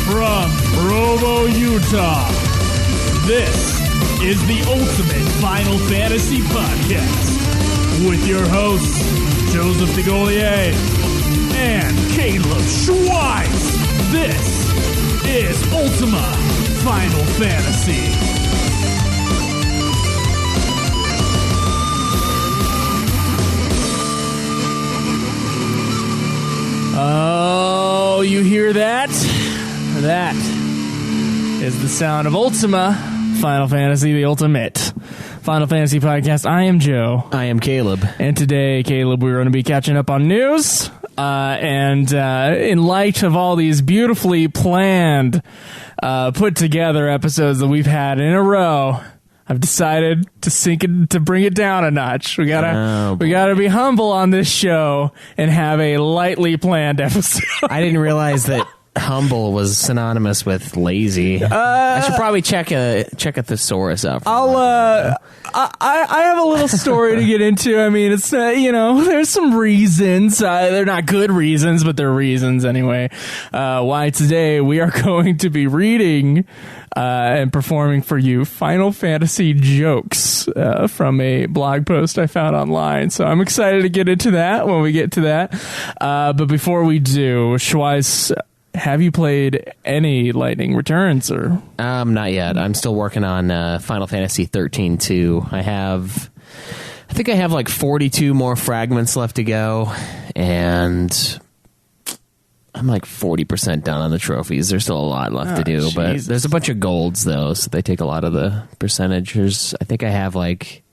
From Provo, Utah, this is the Ultimate Final Fantasy Podcast with your hosts, Joseph DeGolier and Kaleb Schweiss. This is Ultima Final Fantasy. Oh, you hear that? That is the sound of Ultima Final Fantasy, the Ultimate Final Fantasy Podcast. I am Joe. I am Kaleb. And today, Kaleb, we're going to be catching up on news. And in light of all these beautifully planned, put together episodes that we've had in a row, I've decided to bring it down a notch. We gotta be humble on this show and have a lightly planned episode. I didn't realize that humble was synonymous with lazy. I should probably check a thesaurus out. I have a little story to get into. I mean, it's there's some reasons. They're not good reasons, but they're reasons anyway. Why today we are going to be reading and performing for you Final Fantasy jokes from a blog post I found online. So I'm excited to get into that when we get to that. But before we do, Schweiss, have you played any Lightning Returns or? Not yet. I'm still working on Final Fantasy XIII-2. I think I have like 42 more fragments left to go, and I'm like 40% done on the trophies. There's still a lot left to do, but there's a bunch of golds though, so they take a lot of the percentages. I think I have like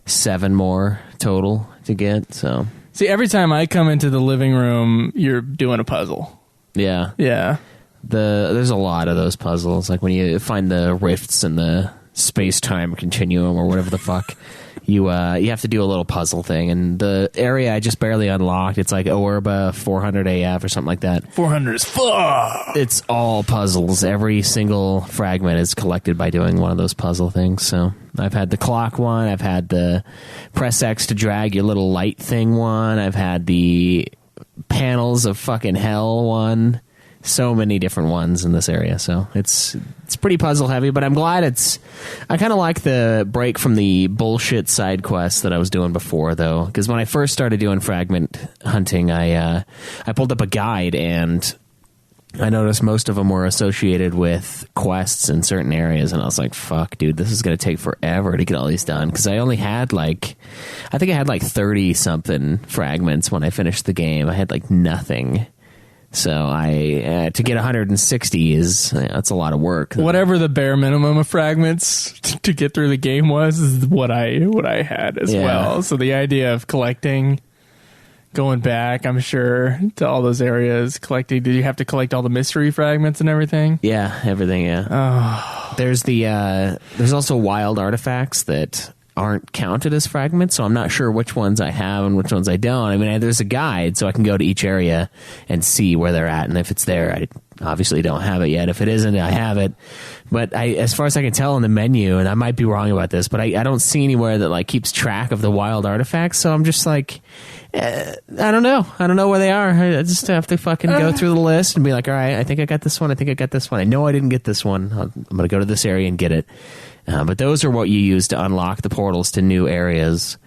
7 more total to get. So see, every time I come into the living room, you're doing a puzzle. Yeah. There's a lot of those puzzles. Like when you find the rifts in the space-time continuum or whatever the fuck, you have to do a little puzzle thing. And the area I just barely unlocked, it's like Orba 400 AF or something like that. 400 is fuck. It's all puzzles. Every single fragment is collected by doing one of those puzzle things. So I've had the clock one. I've had the press X to drag your little light thing one. I've had the panels of fucking hell one. So many different ones in this area, so it's pretty puzzle heavy, but I'm glad I kind of like the break from the bullshit side quests that I was doing before, though, because when I first started doing fragment hunting, I pulled up a guide and I noticed most of them were associated with quests in certain areas, and I was like, fuck, dude, this is going to take forever to get all these done, because I only had I think I had like 30-something fragments when I finished the game. I had like nothing. So to get 160 that's a lot of work. Whatever the bare minimum of fragments to get through the game was is what I had as well. So the idea of collecting, going back, I'm sure, to all those areas, collecting. Did you have to collect all the mystery fragments and everything? Yeah, everything. Yeah. Oh. There's also wild artifacts that aren't counted as fragments, so I'm not sure which ones I have and which ones I don't. I mean, there's a guide, so I can go to each area and see where they're at, and if it's there, I obviously don't have it yet. If it isn't, I have it. But as far as I can tell in the menu, and I might be wrong about this, but I don't see anywhere that like keeps track of the wild artifacts, so I'm just like, I don't know where they are. I just have to fucking go through the list and be like, all right, I think I got this one, I know I didn't get this one, I'm gonna go to this area and get it. But those are what you use to unlock the portals to new areas.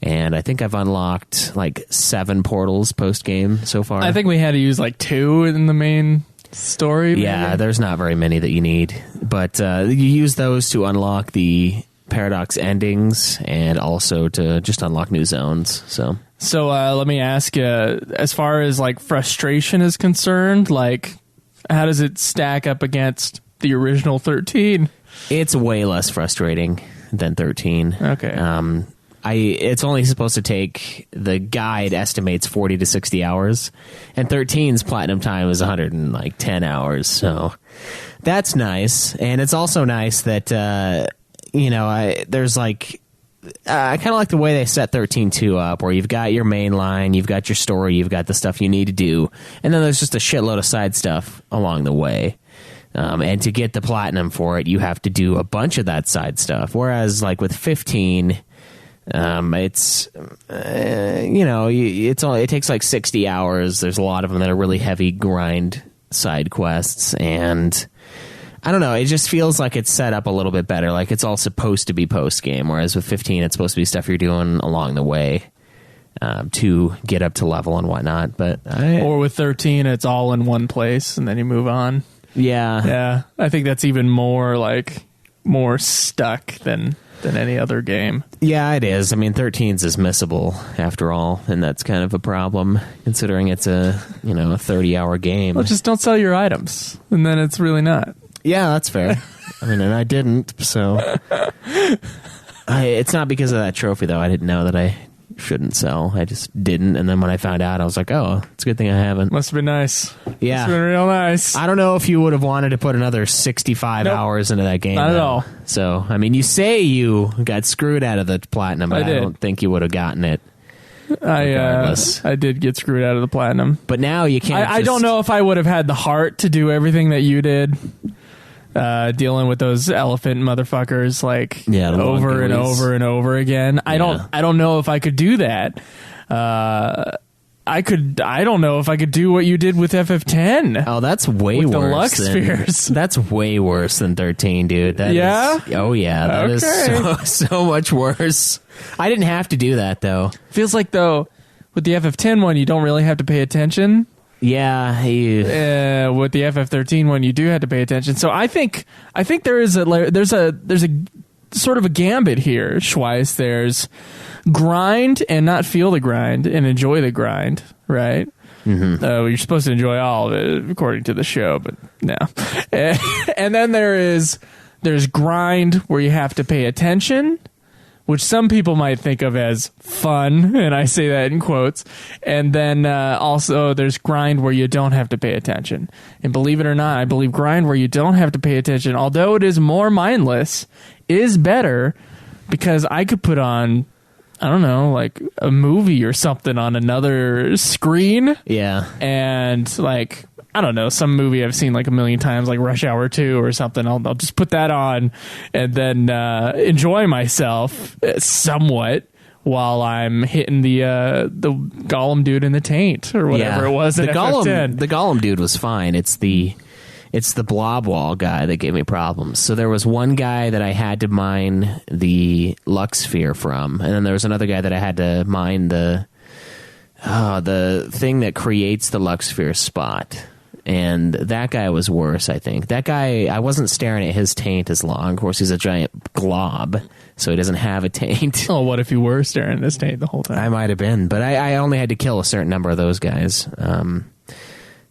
And I think I've unlocked like 7 portals post-game so far. I think we had to use like 2 in the main story. Yeah, maybe? There's not very many that you need. But you use those to unlock the paradox endings and also to just unlock new zones. So let me ask you, as far as like frustration is concerned, like how does it stack up against the original 13? It's way less frustrating than 13. Okay. It's only supposed to take, the guide estimates 40 to 60 hours, and 13's platinum time is 110 hours, so that's nice. And it's also nice that, there's like, I kind of like the way they set 13.2 up, where you've got your main line, you've got your story, you've got the stuff you need to do, and then there's just a shitload of side stuff along the way. And to get the platinum for it, you have to do a bunch of that side stuff. Whereas, like with 15, it's it takes like 60 hours. There's a lot of them that are really heavy grind side quests, and I don't know, it just feels like it's set up a little bit better. Like it's all supposed to be post-game, whereas with 15, it's supposed to be stuff you're doing along the way to get up to level and whatnot. Or with 13, it's all in one place, and then you move on. Yeah. I think that's even more stuck than any other game. Yeah, it is. I mean, 13's is missable after all, and that's kind of a problem considering it's a 30-hour game. Well, just don't sell your items, and then it's really not. Yeah, that's fair. I mean, and I didn't, so it's not because of that trophy though. I didn't know that I shouldn't sell. I just didn't, and then when I found out, I was like, oh, it's a good thing I haven't. Must have been nice. Yeah, must have been real nice. I don't know if you would have wanted to put another 65 hours into that game. Not at all. So, I mean, you say you got screwed out of the platinum, but I don't think you would have gotten it. I did get screwed out of the platinum, but now you can't. I don't know if I would have had the heart to do everything that you did. Dealing with those elephant motherfuckers over and over and over again. Yeah. I don't know if I could do that. I don't know if I could do what you did with FF10. Oh, that's way with worse. The Lux Spheres. That's way worse than 13, dude. That is so much worse. I didn't have to do that though. Feels like though with the FF10 one, you don't really have to pay attention. Yeah, with the FF13 one, you do have to pay attention. So I think there's a sort of a gambit here, Schweiss. There's grind and not feel the grind and enjoy the grind, right? Mm-hmm. You're supposed to enjoy all of it according to the show, but no. And then there's grind where you have to pay attention, which some people might think of as fun, and I say that in quotes. And then also there's grind where you don't have to pay attention. And believe it or not, I believe grind where you don't have to pay attention, although it is more mindless, is better because I could put on, I don't know, like a movie or something on another screen. Yeah. And I don't know, some movie I've seen like a million times, like Rush Hour 2 or something. I'll just put that on and then enjoy myself somewhat while I'm hitting the Gollum dude in the taint or whatever it was. The Gollum dude was fine. It's the blob wall guy that gave me problems. So there was one guy that I had to mine the Lux Sphere from, and then there was another guy that I had to mine the thing that creates the Lux Sphere spot. And that guy was worse, I think. That guy, I wasn't staring at his taint as long. Of course, he's a giant glob, so he doesn't have a taint. Oh, what if you were staring at his taint the whole time? I might have been, but I only had to kill a certain number of those guys.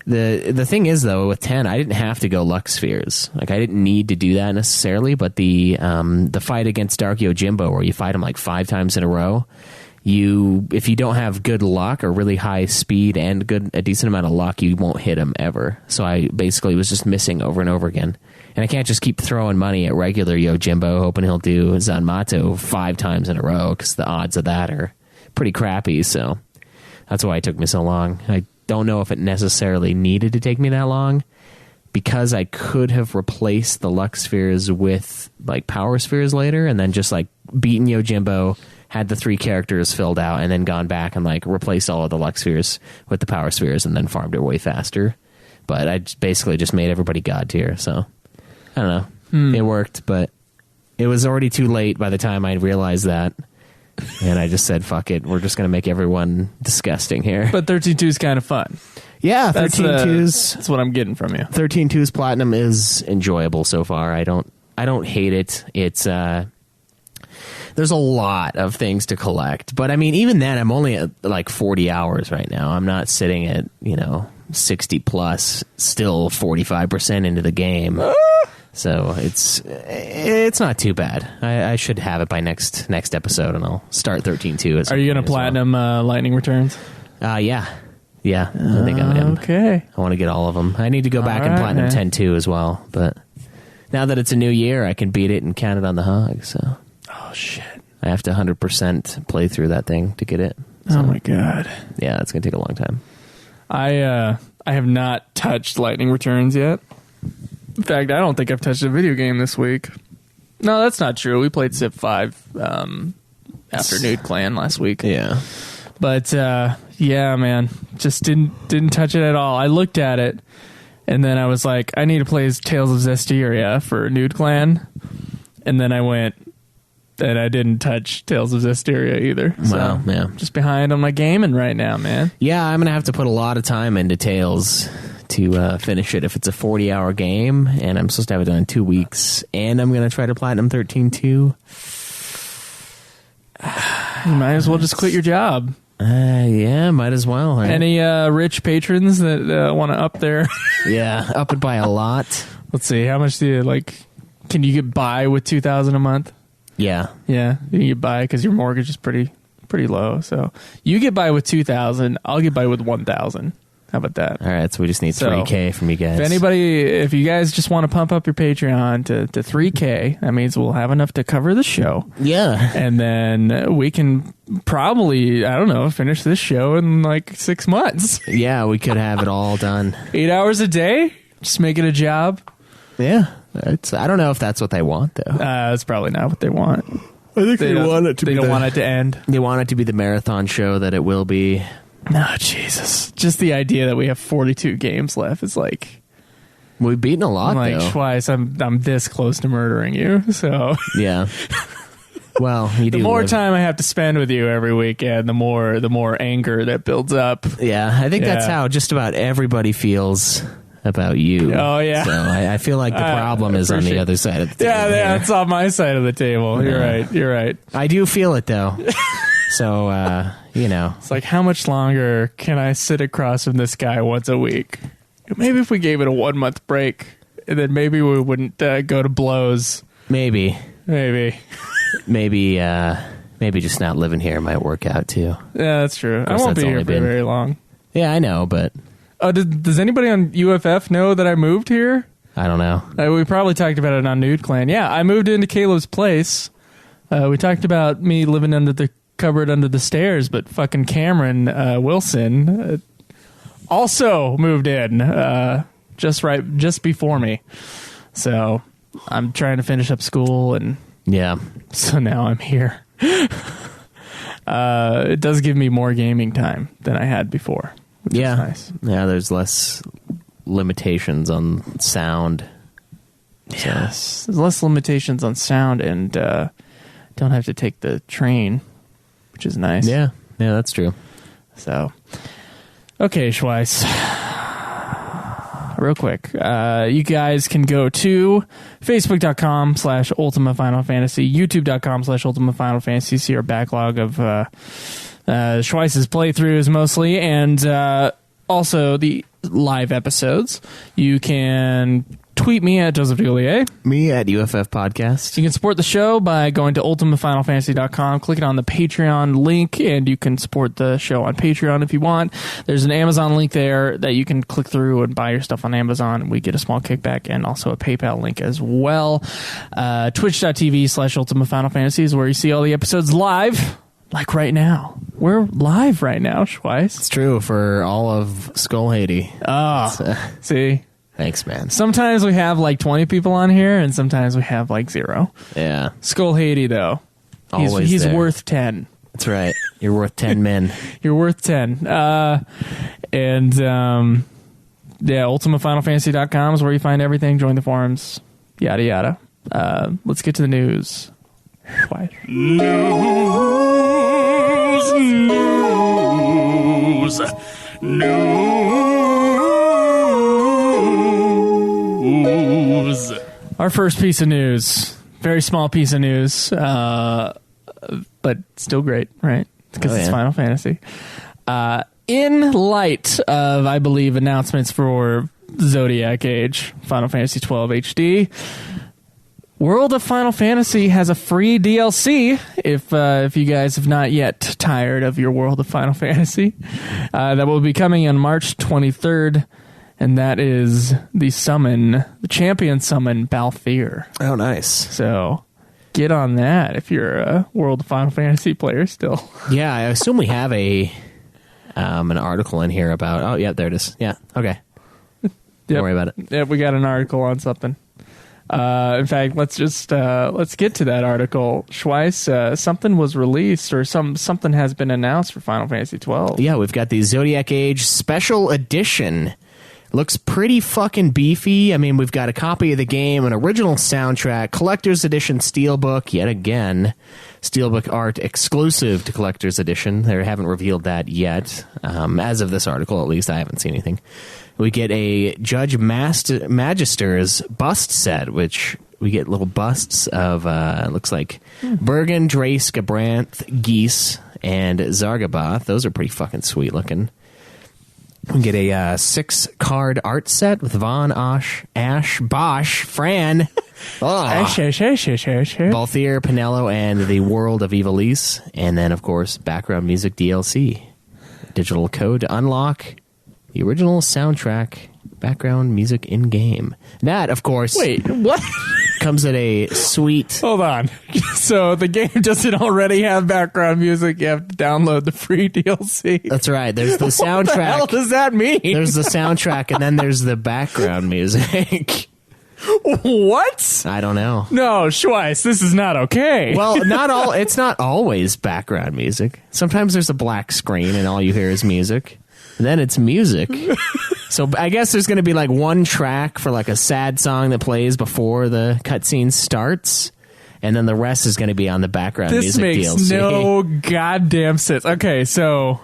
The thing is, though, with 10, I didn't have to go Lux Spheres. I didn't need to do that necessarily, but the fight against Dark Yojimbo, where you fight him 5 times in a row, if you don't have good luck or really high speed and a decent amount of luck, you won't hit him ever. So I basically was just missing over and over again. And I can't just keep throwing money at regular Yojimbo, hoping he'll do Zanmato 5 times in a row, because the odds of that are pretty crappy. So that's why it took me so long. I don't know if it necessarily needed to take me that long, because I could have replaced the Lux Spheres with Power Spheres later, and then just beaten Yojimbo, had the 3 characters filled out, and then gone back and replaced all of the Lux Spheres with the Power Spheres, and then farmed it way faster. But I basically just made everybody God tier, so I don't know. It worked, but it was already too late by the time I realized that. And I just said, fuck it, we're just going to make everyone disgusting here. But 13.2 is kind of fun. Yeah, 13.2's... That's what I'm getting from you. 13.2's platinum is enjoyable so far. I don't hate it. It's... There's a lot of things to collect. But, I mean, even then, I'm only at 40 hours right now. I'm not sitting at, 60 plus, still 45% into the game. So it's not too bad. I should have it by next episode, and I'll start 13.2. Are you going to platinum Lightning Returns? Yeah. I think I am. Okay. I want to get all of them. I need to go back and platinum 10.2 as well. But now that it's a new year, I can beat it and count it on the hog. So. Oh, shit. I have to 100% play through that thing to get it. So, oh, my God. Yeah, it's going to take a long time. I have not touched Lightning Returns yet. In fact, I don't think I've touched a video game this week. No, that's not true. We played Civ 5 after Nude Clan last week. Yeah. But, yeah, man, just didn't touch it at all. I looked at it, And then I was like, I need to play Tales of Zestiria for Nude Clan. And then I went, and I didn't touch Tales of Zestiria either. Wow, so yeah. Just behind on my gaming right now, man. Yeah, I'm going to have to put a lot of time into Tales to finish it if it's a 40-hour game, and I'm supposed to have it done in 2 weeks, and I'm going to try to Platinum 13 too. You might as well just quit your job. Yeah, might as well. Right? Any rich patrons that want to up their... Yeah, up it by a lot. Let's see, how much do you, like... Can you get by with $2,000 a month? Yeah. Yeah, you get by because your mortgage is pretty low. So you get by with $2,000. I'll get by with $1,000. How about that? All right, so we just need $3K from you guys. If you guys just want to pump up your Patreon to $3K, that means we'll have enough to cover the show. Yeah. And then we can probably, I don't know, finish this show in like 6 months. Yeah, we could have it all done. 8 hours a day? Just make it a job? Yeah. I don't know if that's what they want, though. That's probably not what they want. I think they want it to be. They don't want it to end. They want it to be the marathon show that it will be. No, Jesus. Just the idea that we have 42 games left is like... We've beaten a lot, I'm like, though. Schweiss, I'm this close to murdering you, so... Yeah. Well, you do. The more time I have to spend with you every weekend, the more anger that builds up. Yeah, I think that's how just about everybody feels about you. Oh, yeah. So I feel like the problem is on the other side of the table. Yeah, it's on my side of the table. You're right. I do feel it, though. So, It's like, how much longer can I sit across from this guy once a week? Maybe if we gave it a 1 month break, and then maybe we wouldn't go to blows. Maybe Maybe just not living here might work out, too. Yeah, that's true. I won't be here for very long. Yeah, I know, but... Oh, does anybody on UFF know that I moved here? I don't know. We probably talked about it on Nude Clan. Yeah, I moved into Caleb's place. We talked about me living under the cupboard under the stairs, but fucking Cameron Wilson also moved in just before me. So I'm trying to finish up school, and yeah, so now I'm here. It does give me more gaming time than I had before, which is nice. Yeah, there's less limitations on sound. Yes, there's less limitations on sound, and don't have to take the train, which is nice. Yeah, that's true. So, okay, Schweiss. Real quick, you guys can go to facebook.com/Ultima Final Fantasy, youtube.com/Ultima Final Fantasy, see our backlog of Schweiss's playthroughs mostly, and also the live episodes. You can tweet me at Joseph Dulier. Me at UFF Podcast. You can support the show by going to ultimafinalfantasy.com, clicking on the Patreon link, and you can support the show on Patreon if you want. There's an Amazon link there that you can click through and buy your stuff on Amazon. We get a small kickback, and also a PayPal link as well. Twitch.tv/Ultima Final Fantasy is where you see all the episodes live, like right now. We're live right now, Schweiss. It's true for all of Skull Haiti. Oh, see? Thanks, man. Sometimes we have like 20 people on here, and sometimes we have like 0. Yeah. Skull Haiti, though. He's worth 10. That's right. You're worth 10 men. You're worth 10. UltimaFinalFantasy.com is where you find everything. Join the forums. Yada, yada. Let's get to the news. News. Our first piece of news. Very small piece of news, but still great, right? Because it's Final Fantasy. In light of, I believe, announcements for Zodiac Age, Final Fantasy XII HD, World of Final Fantasy has a free DLC if you guys have not yet tired of your World of Final Fantasy. That will be coming on March 23rd, and that is the champion summon Balthier. Oh, nice. So get on that if you're a World of Final Fantasy player still. Yeah, I assume we have an article in here about... Oh, yeah, there it is. Yeah, okay. Don't worry about it. Yeah, we got an article on something. In fact, let's get to that article. Schweiss, something was released, or something has been announced for Final Fantasy XII. Yeah, we've got the Zodiac Age Special Edition Looks pretty fucking beefy. I mean, we've got a copy of the game, an original soundtrack, collector's edition steelbook, yet again, steelbook art exclusive to collector's edition. They haven't revealed that yet. As of this article, at least, I haven't seen anything. We get a Judge Magister's bust set, which we get little busts of, looks like Bergen, Drace, Gabranth, Geese, and Zargaboth. Those are pretty fucking sweet looking. We get a 6-card art set with Vaughn, Ash, Bosch, Fran, Balthier, Pinello, and the World of Ivalice. And then, of course, background music DLC. Digital code to unlock the original soundtrack, background music in-game. That, of course... Wait, what? Comes at a sweet... Hold on. So the game doesn't already have background music. You have to download the free DLC. That's right. There's the soundtrack. What the hell does that mean? There's the soundtrack, and then there's the background music. What? I don't know. No, Schweiss, this is not okay. Well, it's not always background music. Sometimes there's a black screen, and all you hear is music. And then it's music. So I guess there's going to be like one track for like a sad song that plays before the cutscene starts, and then the rest is going to be on the background music DLC. This makes no goddamn sense. Okay, so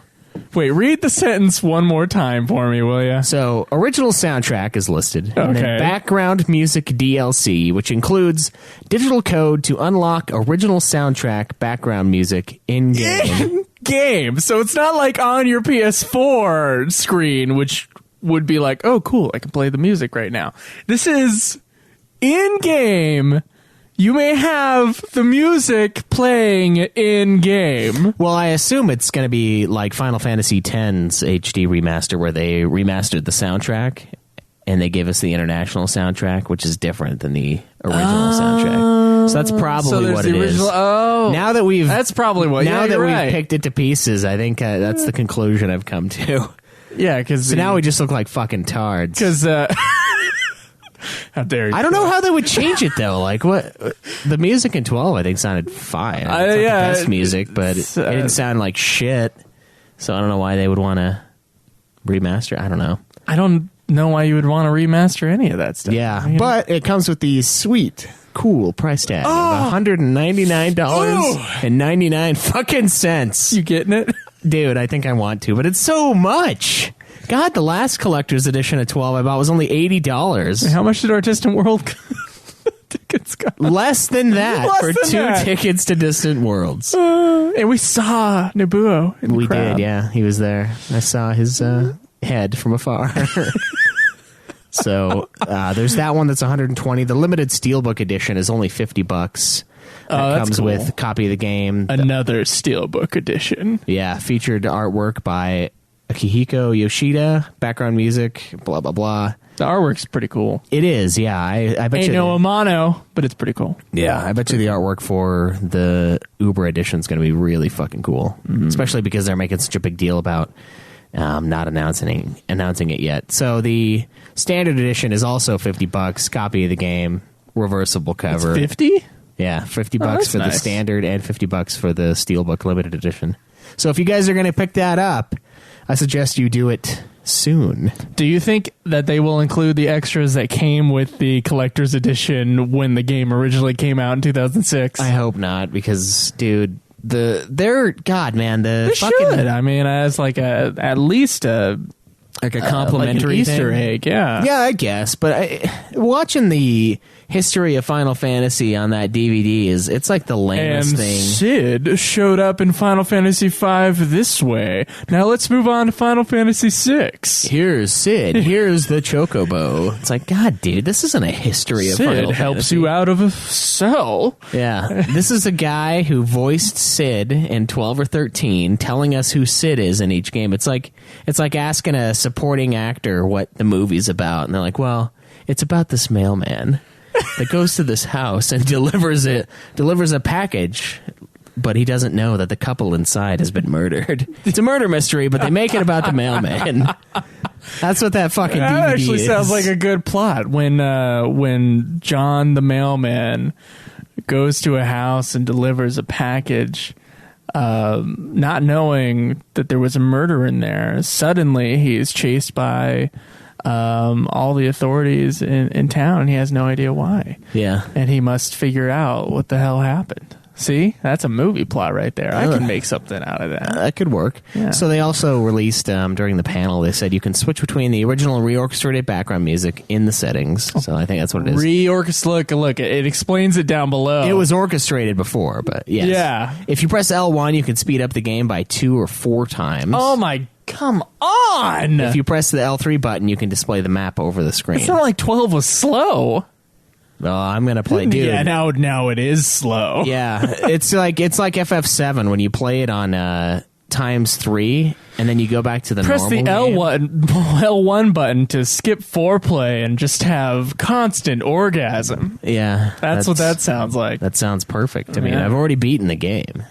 wait, read the sentence one more time for me, will you? So original soundtrack is listed, and Okay. then background music DLC, which includes digital code to unlock original soundtrack background music in game. Game. So it's not like on your PS4 screen, which would be like, oh, cool, I can play the music right now. This is in-game. You may have the music playing in-game. Well, I assume it's going to be like Final Fantasy X's HD remaster, where they remastered the soundtrack and they gave us the international soundtrack, which is different than the original soundtrack. So that's probably what it is. Oh, Now that we've that's probably what. Now Yeah, that you're we've right. picked it to pieces, I think that's the conclusion I've come to. Yeah, because So now we just look like fucking tards. because how dare you? I don't know how they would change it though. Like what the music in 12, I think sounded fire. It's not the best music, but it didn't sound like shit. So I don't know why they would want to remaster. I don't know. I don't know why you would want to remaster any of that stuff. Yeah, I mean, but it comes with the sweet, cool price tag of $199.99 fucking cents. you getting it? Dude, I think I want to, but it's so much. God, the last collector's edition of 12 I bought was only $80. How much did our Distant World tickets cost? Less than that Less for than 2 that. tickets to Distant Worlds. And we saw Nobuo in the We crowd. did, yeah. He was there. I saw his head from afar. So there's that one that's $120. The limited steelbook edition is only $50. That that's comes cool. with a copy of the game. Another Steelbook edition. Yeah, featured artwork by Akihiko Yoshida, background music, blah, blah, blah. The artwork's pretty cool. It is, yeah. I bet Ain't you. no Amano, but it's pretty cool. Yeah, I bet you the artwork for the Uber edition is going to be really fucking cool, especially because they're making such a big deal about not announcing it yet. So the standard edition is also $50. Copy of the game, reversible cover. 50? Yeah, $50 that's for the nice. standard and $50 for the Steelbook limited edition. So if you guys are going to pick that up, I suggest you do it soon. Do you think that they will include the extras that came with the collector's edition when the game originally came out in 2006? I hope not, because, dude, God, man, the They fucking should. I mean, as like at least a complimentary like an Easter thing. egg. Yeah. Yeah, I guess, but watching the history of Final Fantasy on that DVD it's like the lamest And thing. Sid showed up in Final Fantasy V this way. Now let's move on to Final Fantasy VI. Here's Sid. Here's the Chocobo. It's like, God, dude, this isn't a history of Final Sid Fantasy. helps you out of a cell. Yeah, this is a guy who voiced Sid in 12 or 13, telling us who Sid is in each game. It's like asking a supporting actor what the movie's about, and they're like, "Well, it's about this mailman that goes to this house and delivers a package." But he doesn't know that the couple inside has been murdered. It's a murder mystery, but they make it about the mailman. That's what that fucking DVD That actually is. sounds like a good plot. When John the mailman goes to a house and delivers a package, not knowing that there was a murder in there, suddenly he is chased by all the authorities in town, and he has no idea why. Yeah. And he must figure out what the hell happened. See? That's a movie plot right there. I can make something out of that. That could work. Yeah. So they also released, during the panel, they said you can switch between the original reorchestrated background music in the settings. So I think that's what it is. Look, it explains it down below. It was orchestrated before, but yes. Yeah. If you press L1, you can speed up the game by 2 or 4 times. Oh my, come on! If you press the L3 button, you can display the map over the screen. It's not like 12 was slow. Well, I'm going to play, dude. Yeah, now it is slow. Yeah, it's like FF7 when you play it on ×3, and then you go back to the Press normal the L1 button to skip foreplay and just have constant orgasm. Yeah. That's what that sounds like. That sounds perfect to me. Yeah. I've already beaten the game.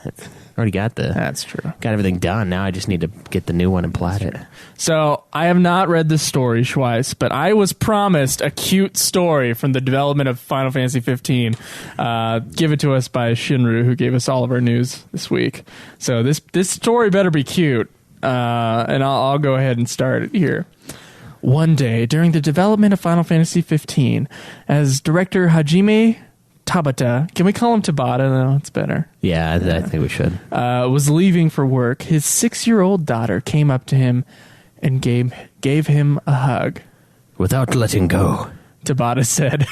Already got That's true. Got everything done. Now I just need to get the new one and plat it. So I have not read this story, Schweiss, but I was promised a cute story from the development of Final Fantasy XV. Given to us by Shinru, who gave us all of our news this week. So this story better be cute, and I'll go ahead and start it here. One day, during the development of Final Fantasy XV, as director Hajime Tabata, can we call him Tabata? No, it's better. Yeah, I think we should. Was leaving for work. His 6-year-old daughter came up to him and gave him a hug. Without letting go, Tabata said.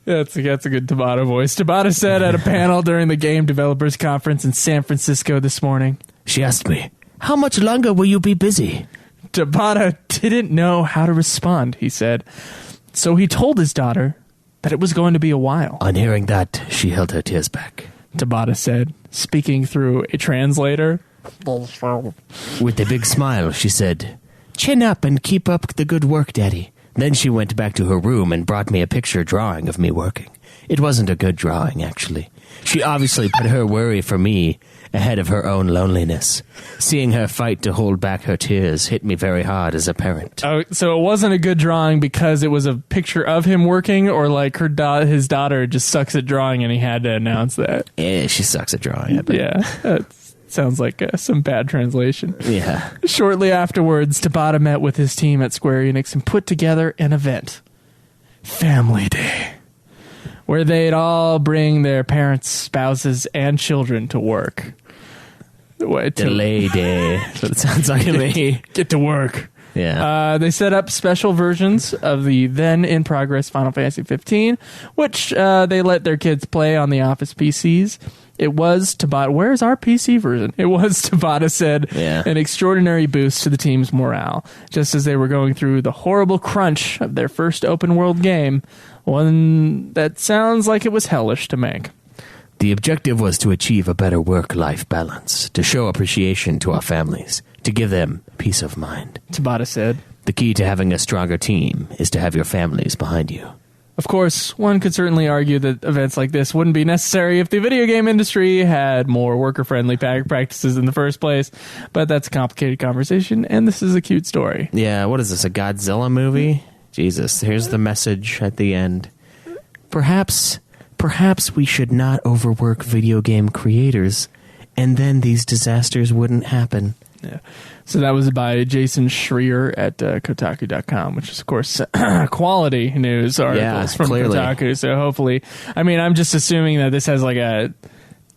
That's a good Tabata voice. Tabata said at a panel during the Game Developers Conference in San Francisco this morning. She asked me, "How much longer will you be busy?" Tabata didn't know how to respond, he said. So he told his daughter that it was going to be a while. On hearing that, she held her tears back. Tabata said, speaking through a translator. With a big smile, she said, "Chin up and keep up the good work, Daddy." Then she went back to her room and brought me a picture drawing of me working. It wasn't a good drawing, actually. She obviously put her worry for me ahead of her own loneliness. Seeing her fight to hold back her tears hit me very hard as a parent. Oh, so it wasn't a good drawing because it was a picture of him working, or like his daughter just sucks at drawing and he had to announce that? Yeah, she sucks at drawing. Yeah, that sounds like some bad translation. Yeah. Shortly afterwards, Tabata met with his team at Square Enix and put together an event, Family Day, where they'd all bring their parents, spouses, and children to work. Delay day. That's what it sounds like to me. Get to work. Yeah. They set up special versions of the then-in-progress Final Fantasy XV, which they let their kids play on the office PCs. It was Tabata. Where's our PC version? It was, Tabata said, an extraordinary boost to the team's morale, just as they were going through the horrible crunch of their first open-world game, one that sounds like it was hellish to make. The objective was to achieve a better work-life balance, to show appreciation to our families, to give them peace of mind. Tabata said, "The key to having a stronger team is to have your families behind you." Of course, one could certainly argue that events like this wouldn't be necessary if the video game industry had more worker-friendly practices in the first place, but that's a complicated conversation, and this is a cute story. Yeah, what is this, a Godzilla movie? Jesus, here's the message at the end. Perhaps we should not overwork video game creators, and then these disasters wouldn't happen. Yeah. So that was by Jason Schreier at Kotaku.com, which is, of course, quality news articles from clearly. Kotaku. So hopefully, I mean, I'm just assuming that this has like a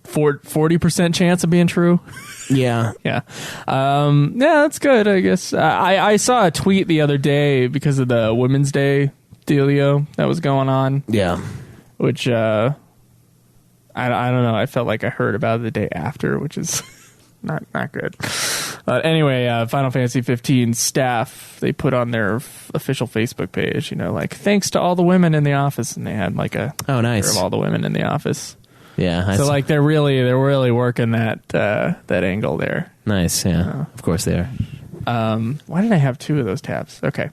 40% chance of being true. Yeah. Yeah. Yeah, that's good, I guess. I saw a tweet the other day because of the Women's Day dealio that was going on. Yeah. Which, I don't know. I felt like I heard about it the day after, which is not good. Anyway, Final Fantasy XV staff, they put on their official Facebook page, like, thanks to all the women in the office, and they had like a nice of all the women in the office. Yeah. So like they're really working that angle there. Nice. Yeah. Of course they are. Why did I have two of those tabs? Okay.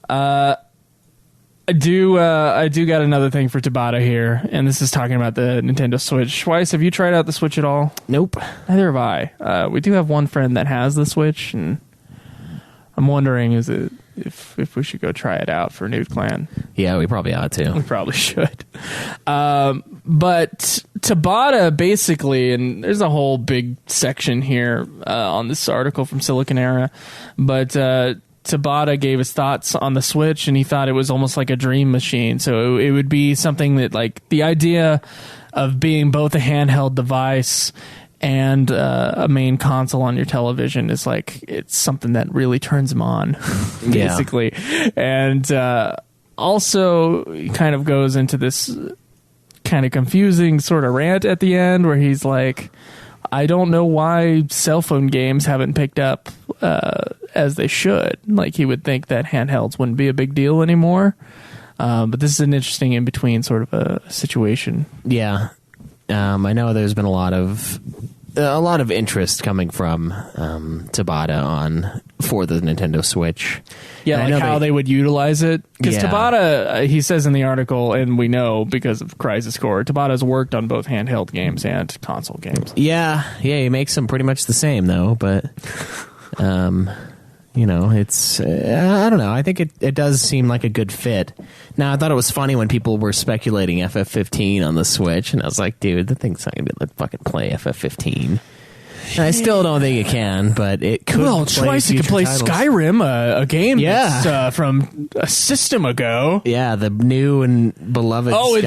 I do got another thing for Tabata here, and this is talking about the Nintendo Switch. Schweiss, have you tried out the Switch at all? Nope. Neither have I. We do have one friend that has the Switch, and I'm wondering if we should go try it out for Nude Clan. Yeah, we probably ought to. We probably should. But Tabata basically, and there's a whole big section here on this article from Silicon Era, but Tabata gave his thoughts on the Switch, and he thought it was almost like a dream machine. So it would be something that, like, the idea of being both a handheld device and a main console on your television is like, it's something that really turns him on, basically. And also kind of goes into this kind of confusing sort of rant at the end where he's like, I don't know why cell phone games haven't picked up as they should. Like, he would think that handhelds wouldn't be a big deal anymore. But this is an interesting in-between sort of a situation. Yeah. I know there's been a lot of interest coming from Tabata for the Nintendo Switch. Yeah, and like how they would utilize it. Because Yeah. Tabata, he says in the article, and we know because of Crisis Core, Tabata's worked on both handheld games and console games. Yeah, he makes them pretty much the same, though, but... it's I don't know. I think it does seem like a good fit. Now, I thought it was funny when people were speculating FF15 on the Switch, and I was like, dude, the thing's not going to be able to fucking play FF15. And I still don't think it can, but it could. Well, twice you could play titles. Skyrim, a game that's, from a system ago. Yeah, the new and beloved Skyrim.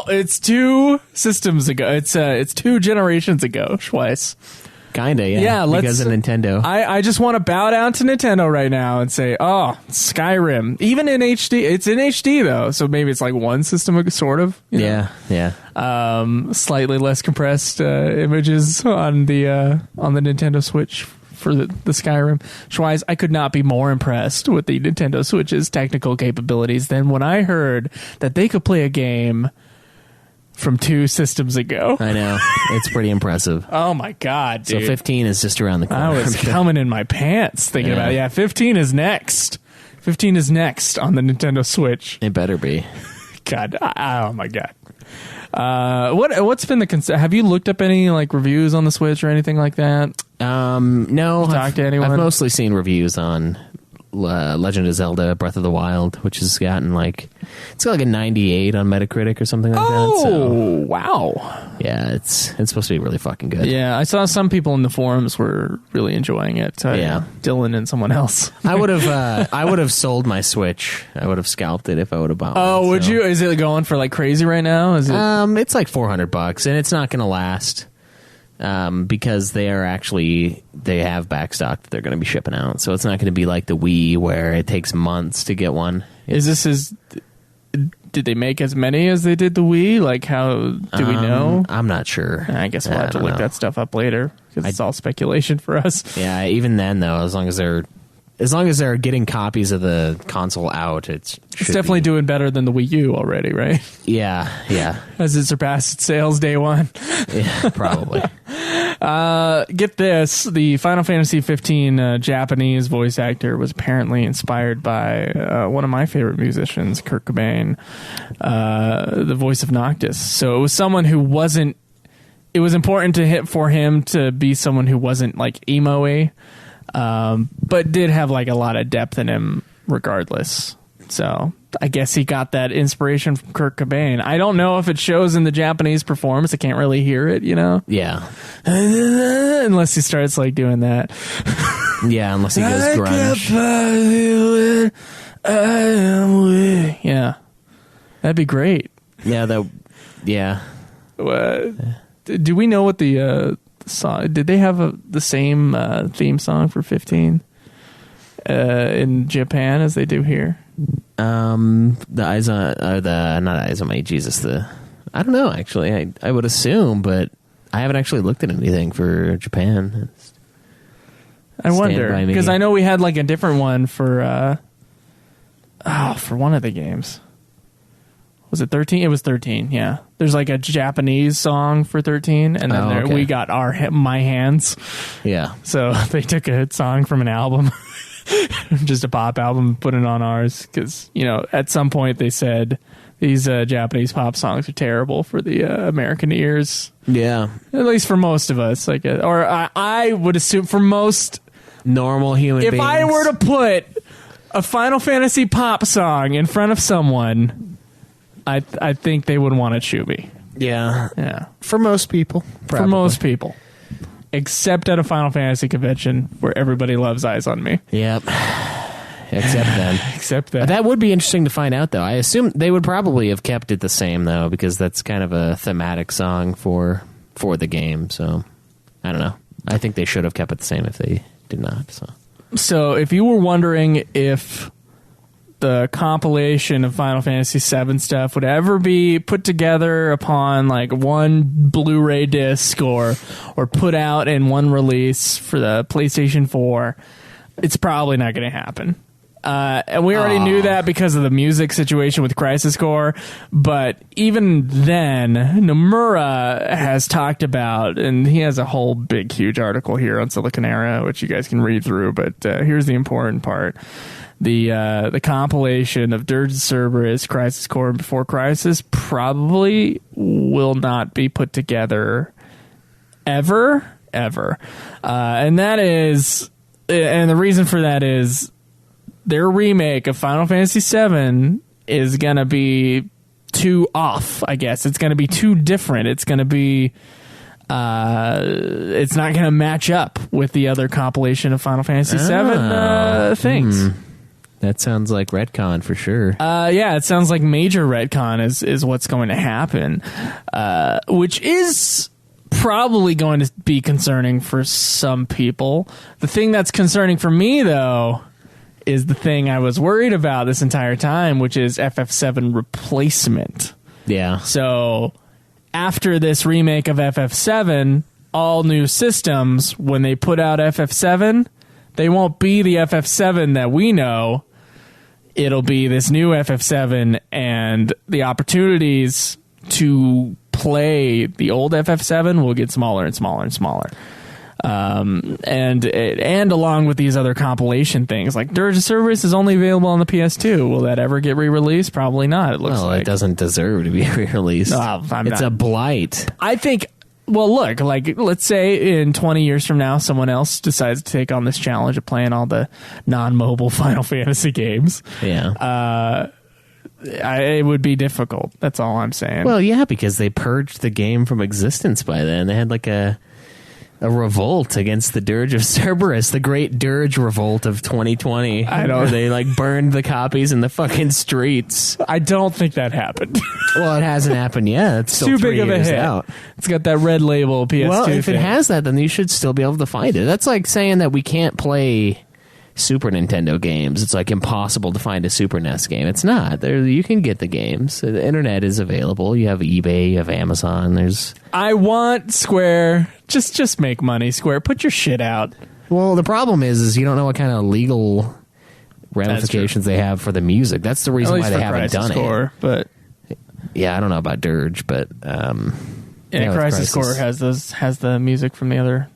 It's two systems ago. It's 2 generations ago, Schweiss. Kinda, yeah. Yeah, because of Nintendo. I just want to bow down to Nintendo right now and say, oh, Skyrim. Even in HD. It's in HD, though, so maybe it's like one system, sort of. Yeah. Slightly less compressed images on the Nintendo Switch for the Skyrim. Schweiss, I could not be more impressed with the Nintendo Switch's technical capabilities than when I heard that they could play a game from 2 systems ago. I know. It's pretty impressive. Oh my god, dude. So 15 is just around the corner. I was coming in my pants thinking about it. Yeah, 15 is next. 15 is next on the Nintendo Switch. It better be. God, oh my god. What's been the have you looked up any like reviews on the Switch or anything like that? No. Talked to anyone? I've mostly seen reviews on Legend of Zelda Breath of the Wild, which has gotten it's got like a 98 on Metacritic or something like that. So, wow. Yeah, it's supposed to be really fucking good. Yeah, I saw some people in the forums were really enjoying it. Yeah. Dylan and someone else. I would have sold my Switch. I would have scalped it if I would have bought one. Oh, would you? Is it going for like crazy right now? Is it? It's like $400 and it's not going to last. Because they have backstock that they're going to be shipping out. So it's not going to be like the Wii where it takes months to get one. Did they make as many as they did the Wii? Like, how do we know? I'm not sure. I guess we'll have to look that stuff up later because it's all speculation for us. Yeah, even then though, as long as they're getting copies of the console out, it's definitely doing better than the Wii U already, right? Yeah. Has it surpassed its sales day one? Yeah, probably. Get this: the Final Fantasy XV Japanese voice actor was apparently inspired by one of my favorite musicians, Kurt Cobain, the voice of Noctis. So it was someone who wasn't. It was important for him to be someone who wasn't like emo-y. But did have like a lot of depth in him regardless. So I guess he got that inspiration from Kurt Cobain. I don't know if it shows in the Japanese performance. I can't really hear it, Yeah. Unless he starts like doing that. Yeah, unless he goes grunge. Yeah. That'd be great. Yeah, yeah. Do we know what the song? Did they have the same theme song for 15 in Japan as they do here? The eyes on not eyes on my Jesus. I don't know actually. I would assume, but I haven't actually looked at anything for Japan. I wonder because I know we had like a different one for one of the games. Was it 13? It was 13, yeah. There's like a Japanese song for 13, and then we got My Hands. Yeah. So they took a hit song from an album, just a pop album, put it on ours. Because, at some point they said these Japanese pop songs are terrible for the American ears. Yeah. At least for most of us. I would assume for most normal human beings. If I were to put a Final Fantasy pop song in front of someone, I think they would want to chew me. Yeah. Yeah. For most people. Probably. For most people. Except at a Final Fantasy convention where everybody loves Eyes on Me. Yep. except then. Except that. That would be interesting to find out, though. I assume they would probably have kept it the same, though, because that's kind of a thematic song for the game. So, I don't know. I think they should have kept it the same if they did not. So if you were wondering if the compilation of Final Fantasy VII stuff would ever be put together upon like one Blu-ray disc or put out in one release for the PlayStation 4, it's probably not going to happen. And we already knew that because of the music situation with Crisis Core. But even then, Nomura has talked about, and he has a whole big, huge article here on Silicon Era, which you guys can read through. But here's the important part. The compilation of Dirge Cerberus, Crisis Core, and Before Crisis probably will not be put together ever. And that is, and the reason for that is their remake of Final Fantasy VII is going to be too off, I guess. It's going to be too different. It's going to be, it's not going to match up with the other compilation of Final Fantasy VII things. That sounds like retcon for sure. Yeah, it sounds like major retcon is what's going to happen, which is probably going to be concerning for some people. The thing that's concerning for me, though, is the thing I was worried about this entire time, which is FF7 replacement. Yeah. So after this remake of FF7, all new systems, when they put out FF7, they won't be the FF7 that we know. It'll be this new FF7, and the opportunities to play the old FF7 will get smaller and smaller and smaller. And along with these other compilation things, like Dirge Cerberus is only available on the PS2. Will that ever get re-released? Probably not. It looks like it doesn't deserve to be re-released. No, it's a blight. I think. Well, look, like, let's say in 20 years from now, someone else decides to take on this challenge of playing all the non-mobile Final Fantasy games. Yeah. It would be difficult. That's all I'm saying. Well, yeah, because they purged the game from existence by then. They had like a revolt against the Dirge of Cerberus, the great Dirge revolt of 2020. I know. Where they like burned the copies in the fucking streets. I don't think that happened. Well, it hasn't happened yet. It's still too big of a hit. Out. It's got that red label PS2 Well, if thing. it has that, then you should still be able to find it. That's like saying that we can't play Super Nintendo games. It's like impossible to find a Super NES game. It's not. You can get the games. The internet is available. You have eBay, you have Amazon. I want Square. Just make money, Square. Put your shit out. Well, the problem is you don't know what kind of legal ramifications they have for the music. That's the reason why they haven't done it. But yeah, I don't know about Dirge, but yeah, Crisis Core has the music from the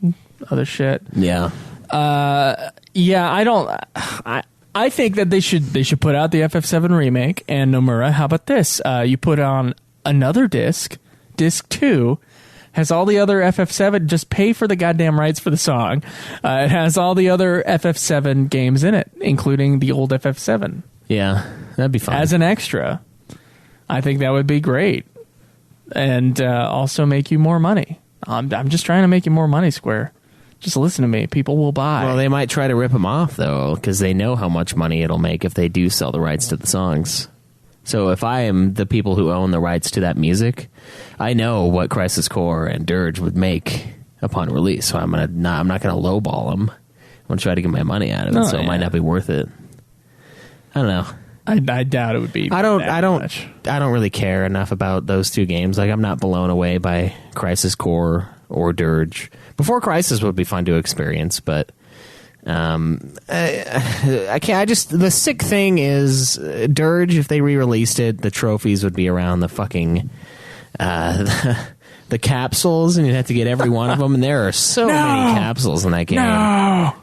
other shit. Yeah. Yeah, I think that they should put out the FF7 remake, and Nomura, how about this? You put on another disc 2, has all the other FF7, just pay for the goddamn rights for the song. It has all the other FF7 games in it, including the old FF7. Yeah, that'd be fun. As an extra. I think that would be great. And also make you more money. I'm just trying to make you more money, Square. Just listen to me. People will buy. Well, they might try to rip them off, though, because they know how much money it'll make if they do sell the rights to the songs. So if I am the people who own the rights to that music, I know what Crisis Core and Dirge would make upon release. So I'm not gonna lowball them. I'm gonna try to get my money out of it. It might not be worth it. I don't know. I doubt it would be. I don't really care enough about those two games. Like, I'm not blown away by Crisis Core or Dirge. Before Crisis would be fun to experience, but I can't. The sick thing is Dirge. If they re-released it, the trophies would be around the fucking the capsules, and you'd have to get every one of them. And there are so many capsules in that game.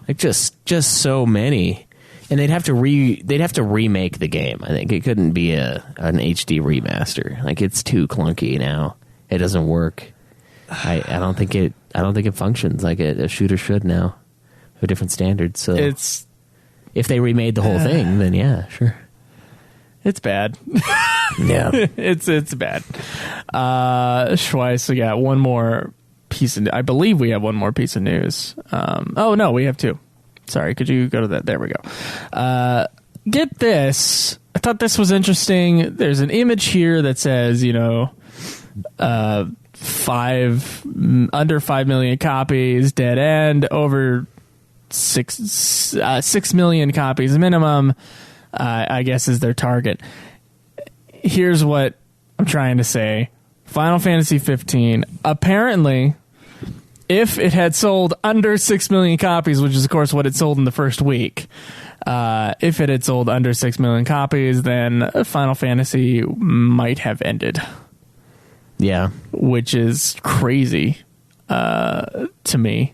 Like just so many. And they'd have to remake the game. I think it couldn't be an HD remaster. Like, it's too clunky now. It doesn't work. I don't think it functions like a shooter should now. With different standards. So if they remade the whole thing, then yeah, sure. It's bad. Yeah. it's bad. Schweiss, we got one more piece of, I believe we have one more piece of news. Oh no, we have two. Sorry, could you go to that? There we go. Get this. I thought this was interesting. There's an image here that says, under 5 million copies, dead end, over 6 million copies minimum, I guess is their target. Here's what I'm trying to say. Final Fantasy XV, apparently, if it had sold under 6 million copies, which is, of course, what it sold in the first week, if it had sold under 6 million copies, then Final Fantasy might have ended. Yeah. Which is crazy to me.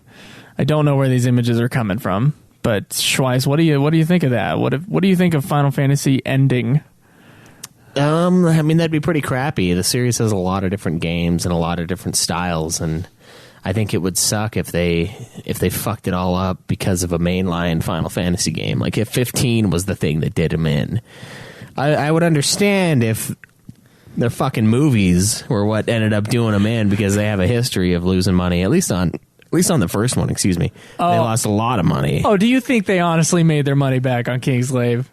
I don't know where these images are coming from, but Schweiss, what do you think of that? What do you think of Final Fantasy ending? I mean, that'd be pretty crappy. The series has a lot of different games and a lot of different styles, and I think it would suck if they fucked it all up because of a mainline Final Fantasy game. Like if 15 was the thing that did them in. I would understand if their fucking movies were what ended up doing them in, because they have a history of losing money, at least on the first one, excuse me. They lost a lot of money. Oh, do you think they honestly made their money back on Kingslave?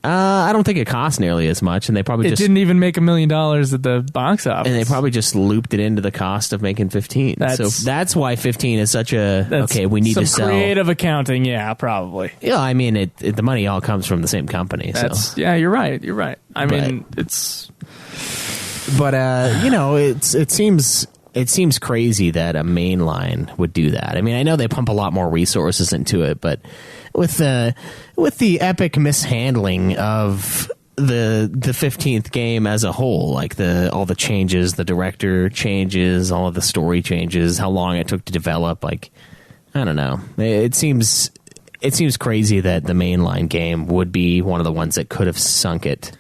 I don't think it cost nearly as much, and they probably didn't even make $1 million at the box office. And they probably just looped it into the cost of making 15. So that's why 15 is such we need to sell. Creative accounting, yeah, probably. Yeah, I mean, the money all comes from the same company. Yeah, you're right. It seems crazy that a mainline would do that. I mean, I know they pump a lot more resources into it, but with the epic mishandling of the 15th game as a whole, like all the changes, the director changes, all of the story changes, how long it took to develop, like, I don't know. It seems crazy that the mainline game would be one of the ones that could have sunk it.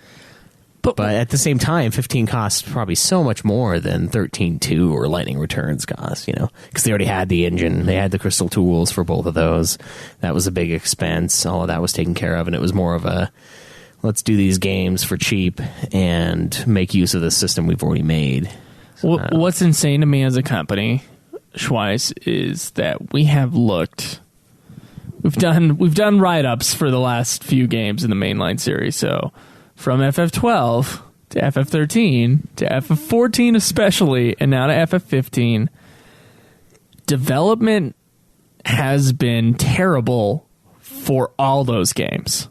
But at the same time, 15 costs probably so much more than 13.2 or Lightning Returns cost, because they already had the engine. They had the crystal tools for both of those. That was a big expense. All of that was taken care of, and it was more of a, let's do these games for cheap and make use of the system we've already made. So, what's insane to me as a company, Schweiss, is that we have looked... We've done write-ups for the last few games in the mainline series, so... From FF12 to FF13 to FF14 especially, and now to FF15, development has been terrible for all those games.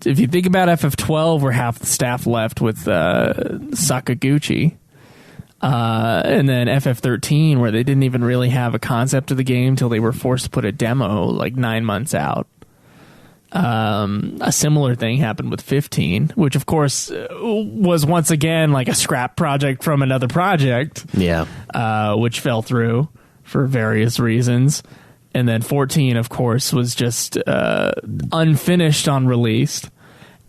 If you think about FF12, where half the staff left with Sakaguchi, and then FF13, where they didn't even really have a concept of the game until they were forced to put a demo like 9 months out. A similar thing happened with 15, which of course was once again like a scrap project from another project. Yeah. Which fell through for various reasons. And then 14, of course, was just unfinished on release.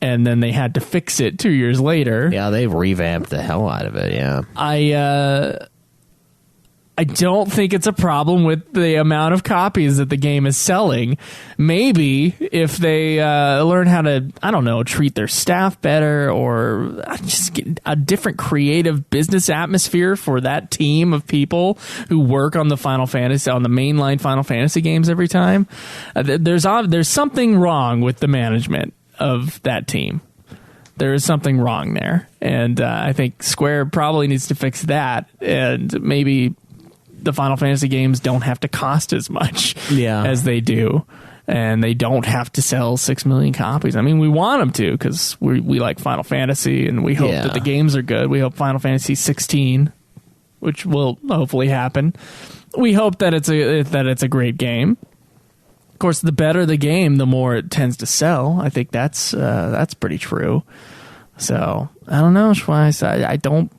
And then they had to fix it 2 years later. Yeah, they've revamped the hell out of it, yeah. I don't think it's a problem with the amount of copies that the game is selling. Maybe if they learn how to, I don't know, treat their staff better, or just get a different creative business atmosphere for that team of people who work on the mainline Final Fantasy games every time. There's something wrong with the management of that team. There is something wrong there, and I think Square probably needs to fix that, and maybe the Final Fantasy games don't have to cost as much as they do, and they don't have to sell 6 million copies. I mean, we want them to, because we like Final Fantasy, and we hope that the games are good. We hope Final Fantasy XVI, which will hopefully happen, we hope that it's a great game. Of course, the better the game, the more it tends to sell. I think that's pretty true. So I don't know, Schweiss. I don't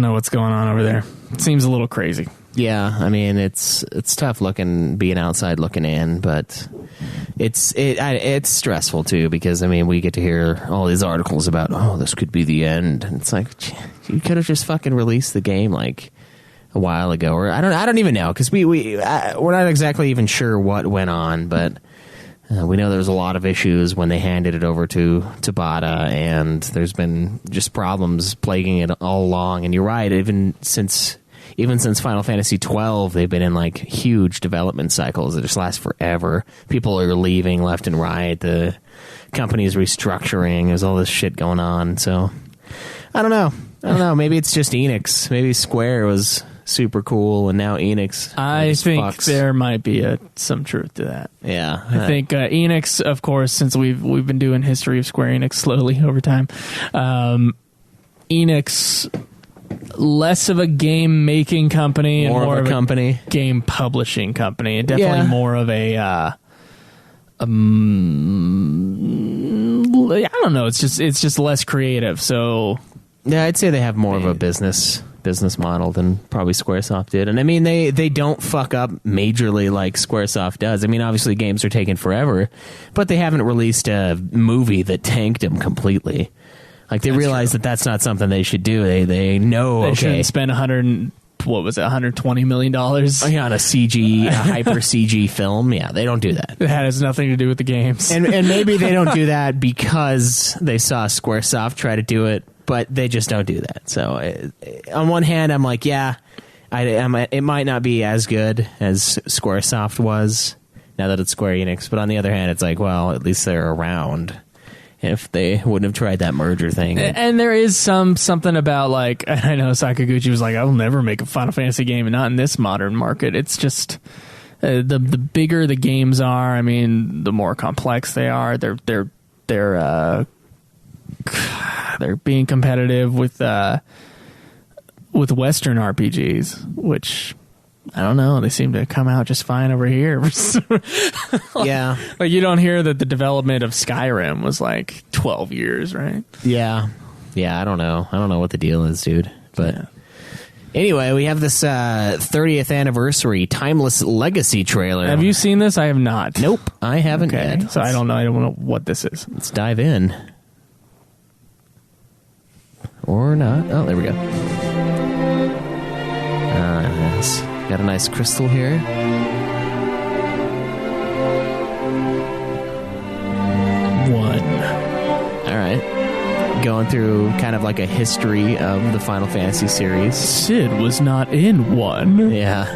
know what's going on over there. It seems a little crazy. Yeah, I mean, it's tough being outside looking in, but it's stressful too, because I mean, we get to hear all these articles about, this could be the end, and it's like, you could have just fucking released the game like a while ago, or I don't even know, because we're not exactly even sure what went on, but we know there's a lot of issues when they handed it over to Tabata, and there's been just problems plaguing it all along. And you're right, even since even since Final Fantasy XII, they've been in like huge development cycles that just last forever. People are leaving left and right. The company's restructuring. There's all this shit going on. So I don't know. Maybe it's just Enix. Maybe Square was super cool, and now Enix. I think fucks. There might be some truth to that. Yeah, I think Enix, of course, since we've been doing history of Square Enix slowly over time. Enix, less of a game making company and more of a company, game publishing company, and definitely more of a. I don't know. It's just less creative. So yeah, I'd say they have more of a business model than probably Squaresoft did. And I mean, they don't fuck up majorly like Squaresoft does. I mean, obviously games are taking forever, but they haven't released a movie that tanked them completely. Like they realize that that's not something they should do. They know they shouldn't spend $120 million on a CG, a hyper CG film. Yeah, they don't do that. It has nothing to do with the games. And maybe they don't do that because they saw Squaresoft try to do it, but they just don't do that. So on one hand, I'm like, yeah, it might not be as good as Squaresoft was now that it's Square Enix. But on the other hand, it's like, well, at least they're around. If they wouldn't have tried that merger thing. And there is something about, like, I know Sakaguchi was like, I will never make a Final Fantasy game, and not in this modern market. It's just the bigger the games are, I mean, the more complex they are. They're being competitive with Western RPGs, which I don't know. They seem to come out just fine over here. Yeah. Like you don't hear that the development of Skyrim was like 12 years, right? Yeah. Yeah, I don't know. I don't know what the deal is, dude. But anyway, we have this 30th anniversary Timeless Legacy trailer. Have you seen this? I have not. Nope, I haven't yet. So I don't know what this is. Let's dive in. Or not. Oh, there we go. Yes. Got a nice crystal here. One. All right. Going through kind of like a history of the Final Fantasy series. Sid was not in 1. Yeah.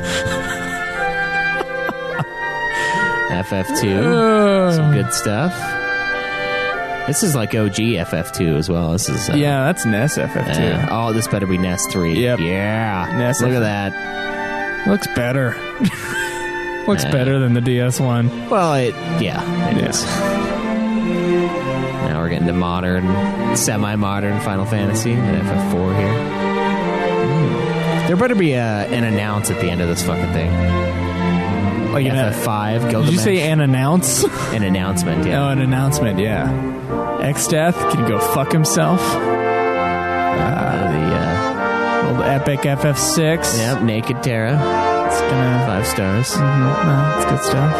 FF2. Some good stuff. This is like OG FF2 as well. This is yeah, that's NES FF2. Oh, this better be NES 3. Yep. Yeah. NES Look at that. Looks better. Looks better than the DS one. Well, it is. Now we're getting to modern, semi-modern Final Fantasy and FF4 here. There better be an announce at the end of this fucking thing. Like FF5. Did you say an announce? An announcement, yeah. Oh, an announcement, yeah. X-Death can go fuck himself. Old epic FF6. Yep, Naked Terra. It's gonna 5 stars. It's good stuff.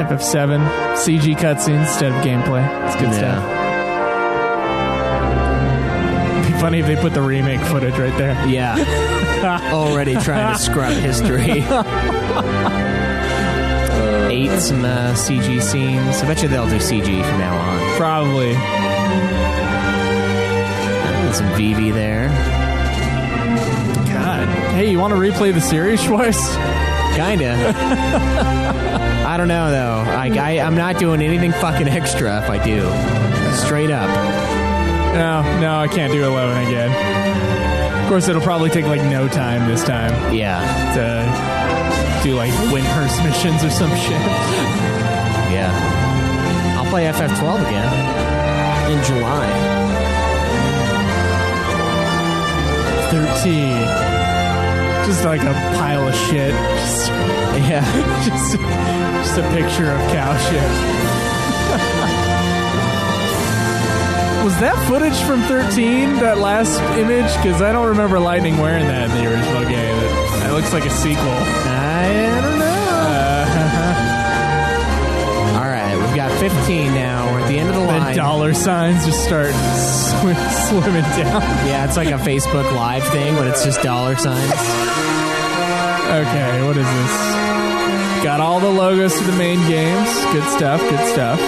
FF7 CG cutscenes instead of gameplay. It's good stuff. It'd be funny if they put the remake footage right there. Yeah. Already trying to scrub history. 8 some CG scenes. I bet you they'll do CG from now on. Probably. Some VV there. God. Hey, you want to replay the series, Schweiss? Kinda. I don't know, though. I'm not doing anything fucking extra if I do. Straight up. No, I can't do 11 again. Of course, it'll probably take, like, no time this time. Yeah. To do, like, Windhurst missions or some shit. Yeah. I'll play FF12 again. In July. 13. Just like a pile of shit. Just a picture of cow shit. Was that footage from 13, that last image? Because I don't remember Lightning wearing that in the original game. It looks like a sequel. I don't know. All right, we've got 15 now. We're at the end of the line. The dollar signs just start swimming down. Yeah, it's like a Facebook Live thing, but it's just dollar signs. Okay, what is this? Got all the logos to the main games. Good stuff, good stuff.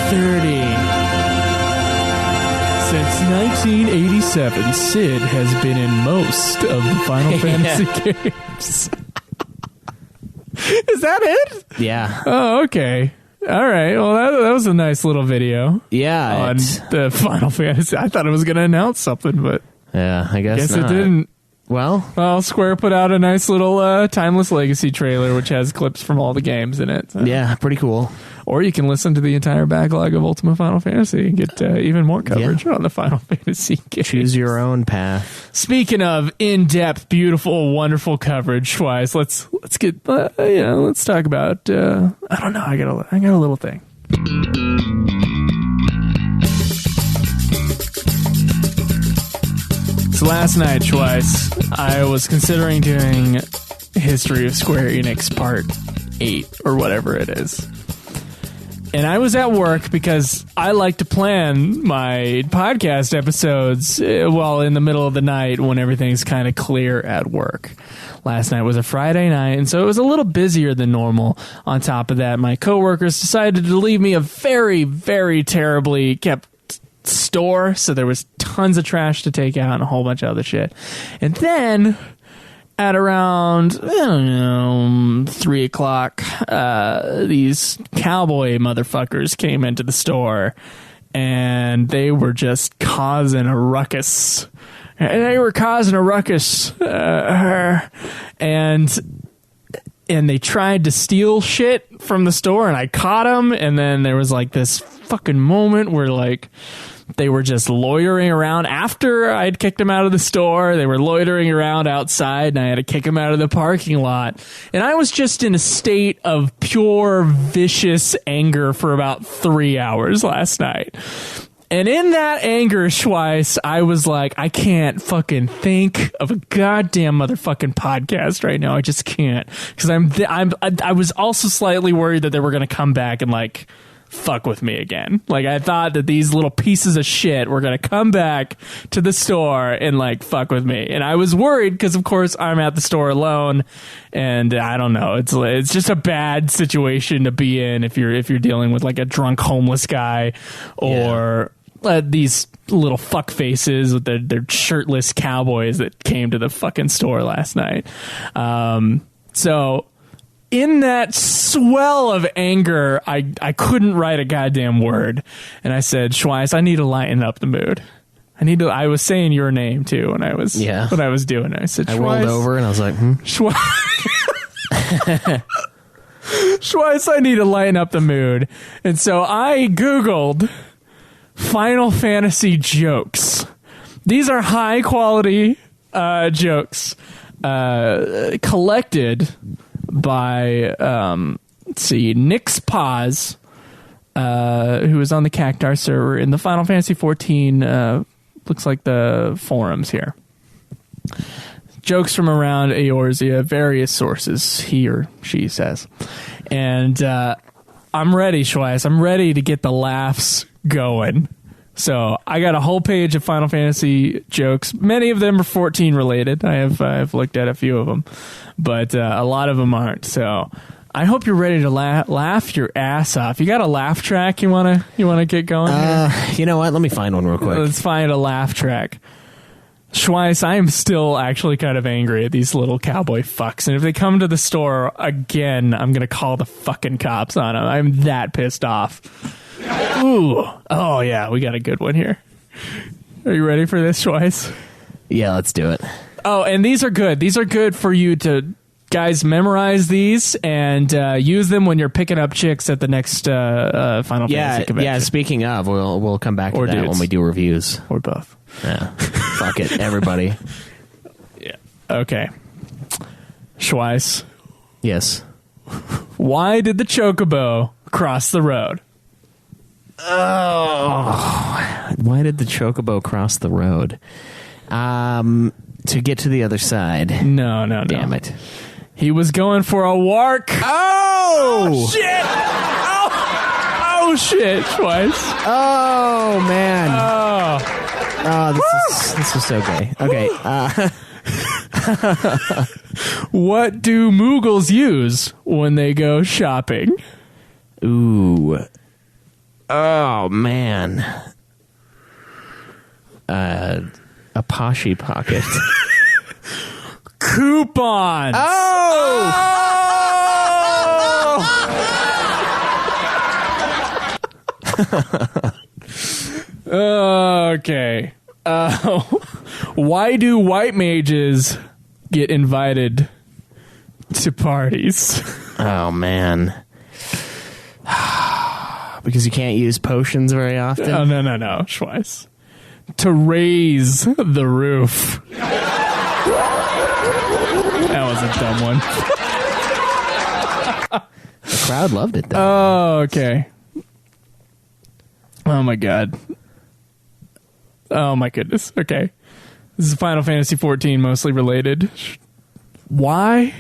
30. 60. Since 1987, Sid has been in most of the Final Fantasy games. Is that it? Yeah. Oh, okay. All right. Well, that was a nice little video. Yeah. On the Final Fantasy. I thought it was going to announce something, but yeah, I guess it didn't. Well, Square put out a nice little Timeless Legacy trailer, which has clips from all the games in it. So. Yeah, pretty cool. Or you can listen to the entire backlog of Ultimate Final Fantasy and get even more coverage on the Final Fantasy games. Choose your own path. Speaking of in-depth, beautiful, wonderful coverage, wise, let's get let's talk about. I don't know. I got a little thing. So last night, Schweiss, I was considering doing History of Square Enix Part 8 or whatever it is. And I was at work because I like to plan my podcast episodes in the middle of the night when everything's kind of clear at work. Last night was a Friday night, and so it was a little busier than normal. On top of that, my coworkers decided to leave me a very, very terribly kept store, so there was tons of trash to take out and a whole bunch of other shit. And then at around, 3 o'clock, these cowboy motherfuckers came into the store and they were just causing a ruckus. And they tried to steal shit from the store, and I caught them. And then there was like this fucking moment where like they were just loitering around after I'd kicked them out of the store. They were loitering around outside, and I had to kick them out of the parking lot. And I was just in a state of pure vicious anger for about 3 hours last night. And in that anger, Schweiss, I was like, I can't fucking think of a goddamn motherfucking podcast right now. I just can't. Because I was also slightly worried that they were going to come back and like fuck with me again. Like, I thought that these little pieces of shit were going to come back to the store and like fuck with me. And I was worried because of course I'm at the store alone, and I don't know, it's just a bad situation to be in if you're dealing with like a drunk homeless guy or these little fuck faces with their shirtless cowboys that came to the fucking store last night. So in that swell of anger, I couldn't write a goddamn word. And I said, Schweiss, I need to lighten up the mood. I was saying your name too when I was doing it. I said, I rolled over and I was like, Schweiss, I need to lighten up the mood. And so I Googled Final Fantasy jokes. These are high quality jokes collected by Nick's Paz, who is on the Cactar server in the Final Fantasy XIV looks like the forums here. Jokes from around Eorzea, various sources, he or she says. And I'm ready, Schweiss. I'm ready to get the laughs going. So I got a whole page of Final Fantasy jokes. Many of them are 14 related. I've looked at a few of them, but a lot of them aren't. So I hope you're ready to laugh your ass off. You got a laugh track you wanna get going? You know what? Let me find one real quick. Let's find a laugh track. Schweiss, I am still actually kind of angry at these little cowboy fucks, and if they come to the store again, I'm gonna call the fucking cops on them. I'm that pissed off. Ooh. Oh, yeah, we got a good one here. Are you ready for this, Schweiss? Yeah, let's do it. Oh, and these are good. These are good for you to, guys, memorize these and use them when you're picking up chicks at the next Final Fantasy convention. Yeah, speaking of, we'll come back to that when we do reviews. Or both. Yeah. Fuck it, everybody. Yeah. Okay. Schweiss. Yes. Why did the Chocobo cross the road? Oh, why did the Chocobo cross the road? To get to the other side. No. Damn it. He was going for a wark. Oh! Shit! Oh, shit, Schweiss. Oh, man. Oh, this is so gay. Okay. What do Moogles use when they go shopping? Ooh. Oh, man. A Poshy Pocket. Coupons. Okay. Why do white mages get invited to parties? Oh, man. Because you can't use potions very often? Oh, no, Schweiss. To raise the roof. That was a dumb one. The crowd loved it, though. Oh, okay. Oh, my God. Oh, my goodness. Okay. This is Final Fantasy XIV, mostly related. Why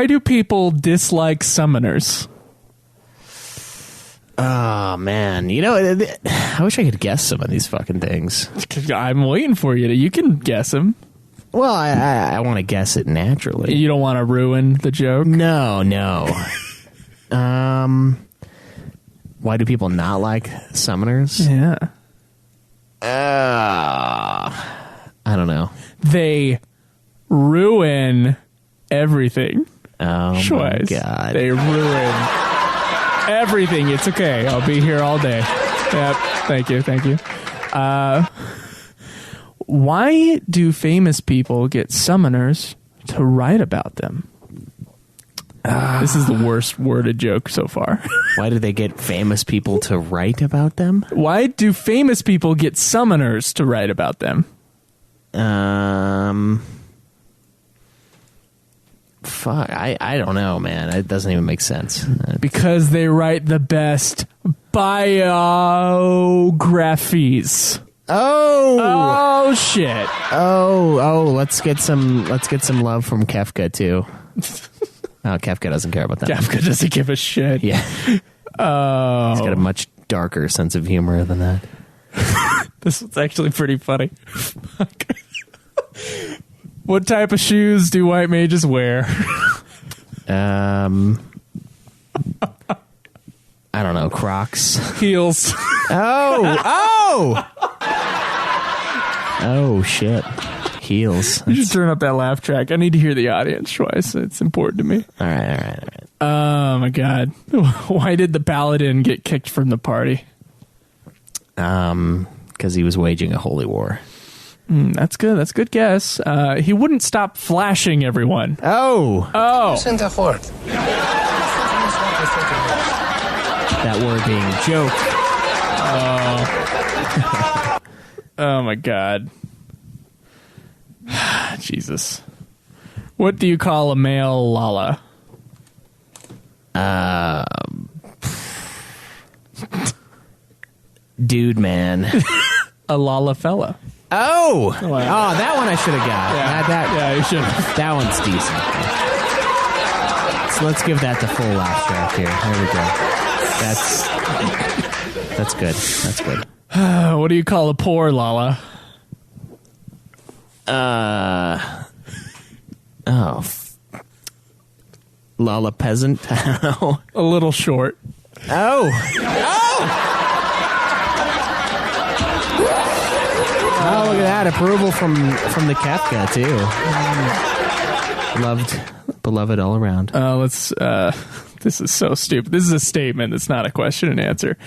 do people dislike summoners? Oh, man. You know, I wish I could guess some of these fucking things. I'm waiting for you. You can guess them. Well, I want to guess it naturally. You don't want to ruin the joke? No. Why do people not like summoners? Yeah. I don't know. They ruin everything. Oh, my God. They ruin everything. It's okay. I'll be here all day. Yep. Thank you. Why do famous people get summoners to write about them? This is the worst worded joke so far. Why do they get famous people to write about them? Why do famous people get summoners to write about them? Fuck, I don't know, man. It doesn't even make sense. Because they write the best biographies. Oh shit. Oh, let's get some love from Kefka too. Oh, Kefka doesn't care about that. Kefka doesn't give a shit. Yeah. Oh. He's got a much darker sense of humor than that. This was actually pretty funny. What type of shoes do white mages wear? I don't know. Crocs. Heels. Oh, shit. Heels. You should turn up that laugh track. I need to hear the audience twice. It's important to me. All right. Oh, my God. Why did the paladin get kicked from the party? Because he was waging a holy war. That's good. That's a good guess. He wouldn't stop flashing everyone. Oh. That word being joke. Oh, my God. Jesus. What do you call a male Lala? Dude, man. A Lala fella. Oh, that one I should have got. Yeah, you should have. That one's decent. So let's give that the full laugh track here. There we go. That's good. That's good. What do you call a poor Lala? Lala peasant. I don't know. A little short. Oh, look at that. Approval from the Kefka, too. Beloved all around. This is so stupid. This is a statement. It's not a question and answer.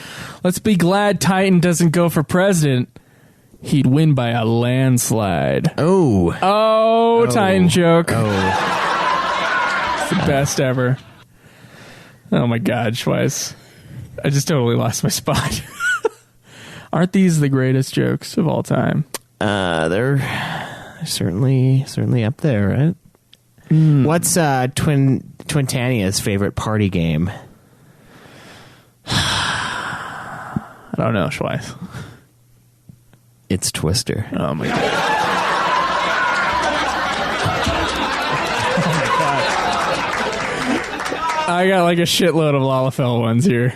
Let's be glad Titan doesn't go for president. He'd win by a landslide. Oh, Titan joke. Oh. It's the best ever. Oh my God, Schweiss. I just totally lost my spot. Aren't these the greatest jokes of all time? They're certainly up there, right? What's Twintania's favorite party game? I don't know, Schweiss. It's Twister. Oh my God. I got like a shitload of Lalafell ones here.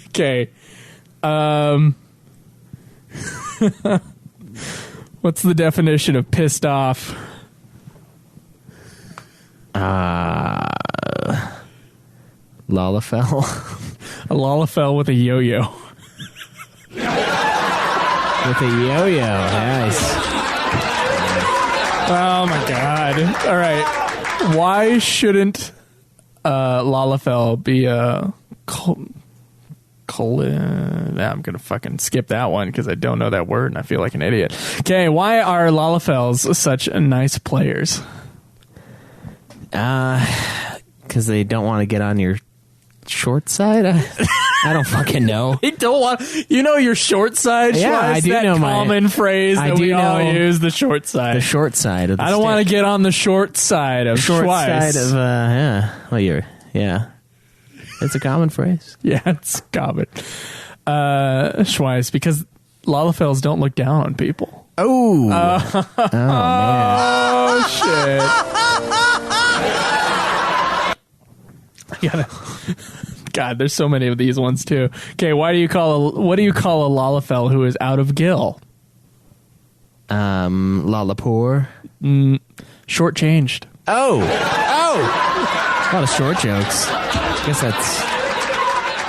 Okay. What's the definition of pissed off? Lalafell. A Lalafell with a yo-yo. With a yo-yo. Nice. Oh my god. All right. Why shouldn't Lalafell be a I'm gonna fucking skip that one because I don't know that word and I feel like an idiot. Okay, why are Lalafells such nice players? Because they don't want to get on your short side. I don't fucking know. They don't want, your short side. Yeah, I do that know common phrase that we all use. The short side. The short side of the I don't want to get on the short side of short Schweiss. side of Well, it's a common phrase. Yeah, it's common. Schweiss, because Lalafells don't look down on people. Oh. Man. Oh shit. God, there's so many of these ones too. Okay, what do you call a Lalafell who is out of gill? Lalapur. Shortchanged. Oh. A lot of short jokes. I guess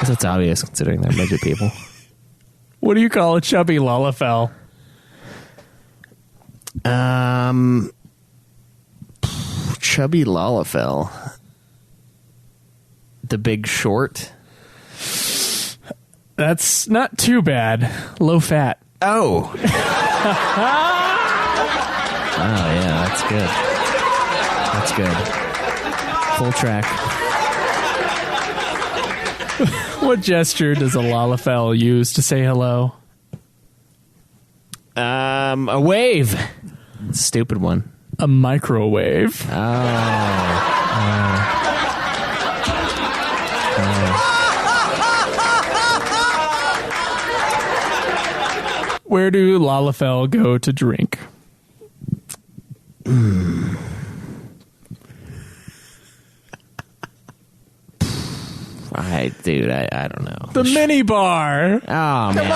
that's obvious considering they're midget people. What do you call a chubby Lalafell? Chubby Lalafell. The Big Short. That's not too bad. Low fat. Oh. Oh yeah, that's good. That's good. Full track. What gesture does a Lalafell use to say hello? A wave. Stupid one. A microwave. Where do Lalafell go to drink? I don't know. The mini bar. Oh man,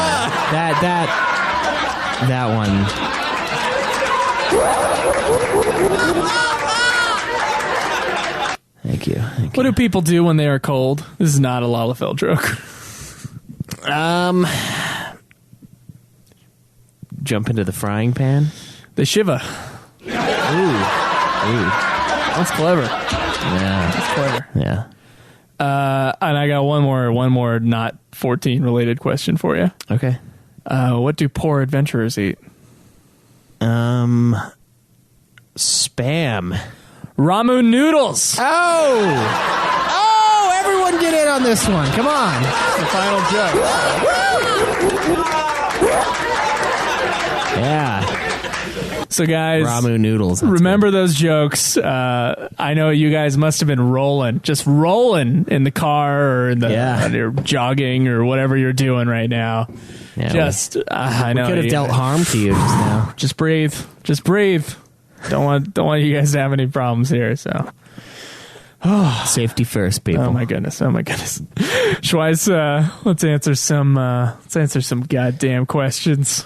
that one. Thank you. What do people do when they are cold? This is not a Lalafell joke. Jump into the frying pan. They shiver. Ooh. That's clever. Yeah, That's clever. yeah. And I got one more not 14 related question for you. Okay. What do poor adventurers eat? Spam. Ramen noodles. Oh, everyone get in on this one. Come on. The final joke. Yeah. So guys, Ramu noodles. Remember those jokes. I know you guys must have been just rolling in the car or in the you're jogging or whatever you're doing right now. Yeah, I know we could have dealt harm to you just now. Just breathe. Don't want you guys to have any problems here. So, safety first, people. Oh my goodness. Schweiss, let's answer some goddamn questions.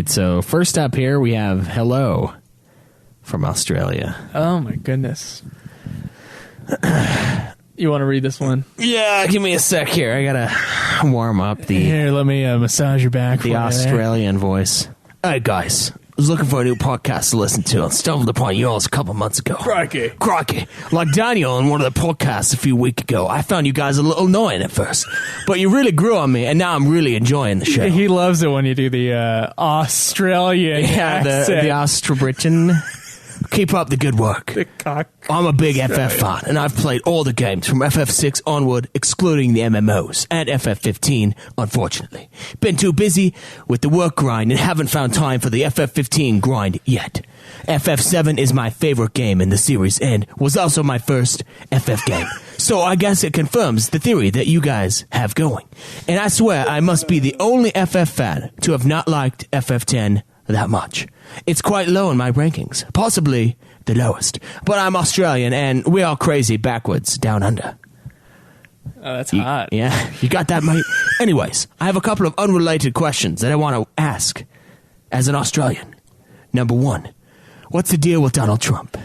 So first up here we have hello from Australia. Oh my goodness. You want to read this one? Yeah, give me a sec here. I gotta warm up Here, let me massage your back. The Australian voice. Hey guys, I was looking for a new podcast to listen to and stumbled upon yours a couple months ago. Crikey. Like Daniel in one of the podcasts a few weeks ago, I found you guys a little annoying at first, but you really grew on me, and now I'm really enjoying the show. He loves it when you do the Australian accent. the Austrobritain. Keep up the good work. The cock. I'm a big FF fan, and I've played all the games from FF6 onward, excluding the MMOs, and FF15, unfortunately. Been too busy with the work grind and haven't found time for the FF15 grind yet. FF7 is my favorite game in the series and was also my first FF game. So I guess it confirms the theory that you guys have going. And I swear I must be the only FF fan to have not liked FF10 that much. It's quite low in my rankings, possibly the lowest. But I'm Australian, and we are crazy backwards down under. Oh, that's hot. Yeah, you got that, mate? Anyways, I have a couple of unrelated questions that I want to ask as an Australian. Number one, what's the deal with Donald Trump?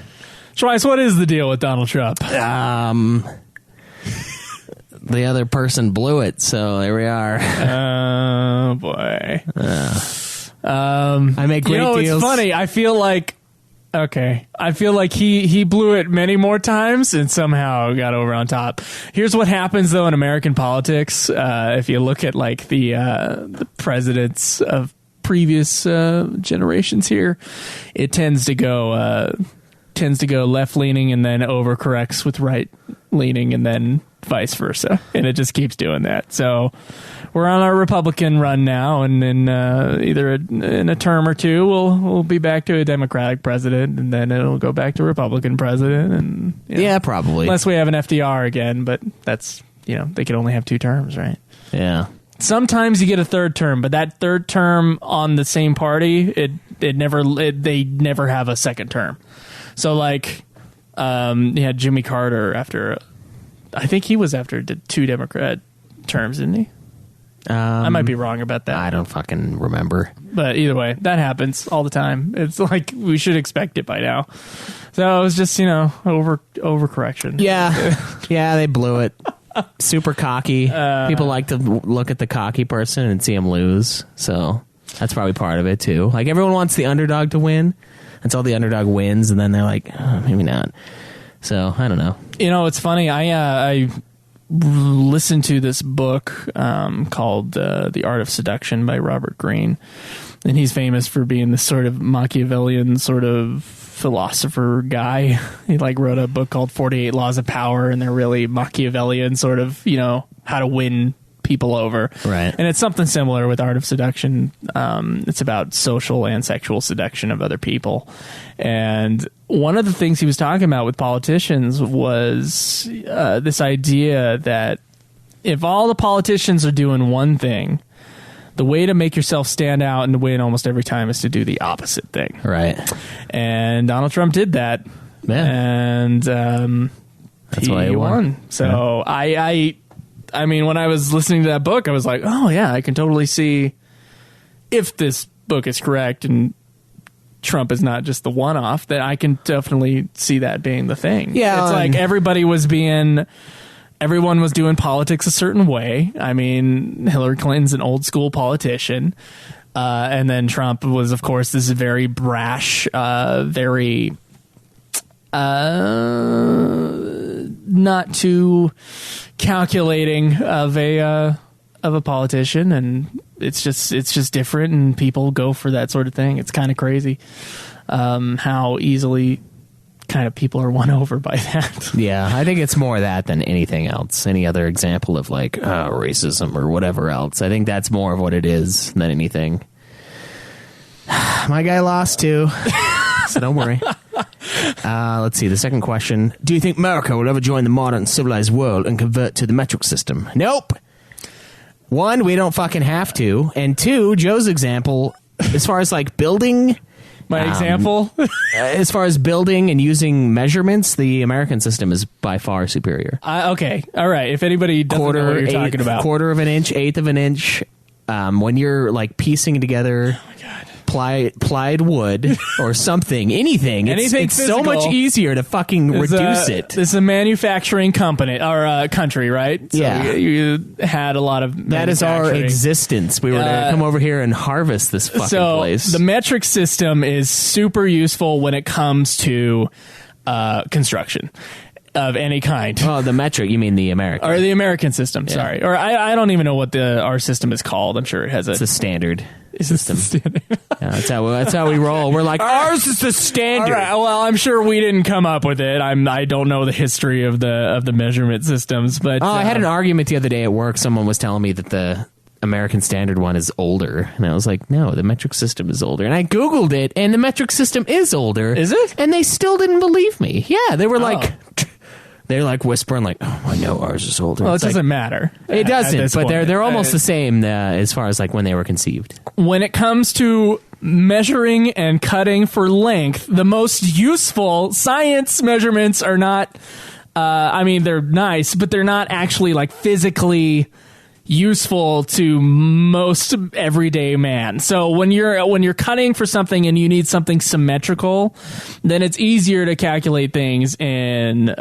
Trice, what is the deal with Donald Trump? The other person blew it, so there we are. Oh, boy. I make great deals. It's funny. I feel like he blew it many more times and somehow got over on top. Here's what happens, though, in American politics. If you look at, like, the presidents of previous generations here, it tends to go left-leaning and then overcorrects with right-leaning and then vice versa. And it just keeps doing that. So we're on our Republican run now, and in either in a term or two, we'll be back to a Democratic president, and then it'll go back to Republican president. And yeah, probably. Unless we have an FDR again, but that's, they can only have 2 terms, right? Yeah. Sometimes you get a 3rd term, but that 3rd term on the same party, they never have a 2nd term. So, like, you had Jimmy Carter after, I think he was after 2 Democrat terms, didn't he? I might be wrong about that. I don't fucking remember. But either way, that happens all the time. It's like we should expect it by now. So it was just, overcorrection. Yeah. Yeah, they blew it. Super cocky. People like to look at the cocky person and see him lose. So that's probably part of it, too. Like, everyone wants the underdog to win until the underdog wins, and then they're like, oh, maybe not. So, I don't know. It's funny. I listened to this book called The Art of Seduction by Robert Greene, and he's famous for being this sort of Machiavellian sort of philosopher guy. He wrote a book called 48 Laws of Power, and they're really Machiavellian sort of, how to win people over. Right. And it's something similar with Art of Seduction. It's about social and sexual seduction of other people. And one of the things he was talking about with politicians was this idea that if all the politicians are doing one thing, the way to make yourself stand out and to win almost every time is to do the opposite thing. Right. And Donald Trump did that. Yeah. And that's why he won. So yeah. I mean, when I was listening to that book, I was like, oh, yeah, I can totally see if this book is correct and Trump is not just the one-off, that I can definitely see that being the thing. Yeah. It's like everyone was doing politics a certain way. I mean, Hillary Clinton's an old-school politician. And then Trump was, of course, this very brash, very not too calculating of a politician, and it's just different, and people go for that sort of thing. It's kind of crazy how easily kind of people are won over by that. Yeah, I think it's more that than anything else. Any other example of racism or whatever else. I think that's more of what it is than anything. My guy lost too, so don't worry. Let's see, the second question. Do you think America will ever join the modern civilized world and convert to the metric system? Nope. 1, we don't fucking have to. And 2, Joe's example, as far as building... My example? As far as building and using measurements, the American system is by far superior. Okay, all right. If anybody doesn't know what you're talking about. 1/4 of an inch, 1/8 of an inch. When you're piecing together... Oh my God. Plied wood or something, anything. It's so much easier to fucking reduce it. This is a manufacturing company or country, right? So yeah, you had a lot of that is our existence. We were to come over here and harvest this fucking place. The metric system is super useful when it comes to construction of any kind. Oh, the metric, you mean the American. Or the American system, yeah. Sorry. Or I don't even know what our system is called. I'm sure it has it's a standard system. Yeah, that's how we roll. We're like, ours is the standard. All right, well, I'm sure we didn't come up with it. I don't know the history of the measurement systems, but I had an argument the other day at work. Someone was telling me that the American standard one is older, and I was like, no, the metric system is older. And I googled it, and the metric system is older. Is it? And they still didn't believe me. Yeah, they were like, They're like whispering, like, "Oh, I know ours is older." Well, it It's like, doesn't matter. it doesn't, but point. they're almost the same as far as like when they were conceived. When it comes to measuring and cutting for length, the most useful science measurements are not. I mean, they're nice, but they're not actually like physically useful to most everyday man. So when you're cutting for something and you need something symmetrical, then it's easier to calculate things in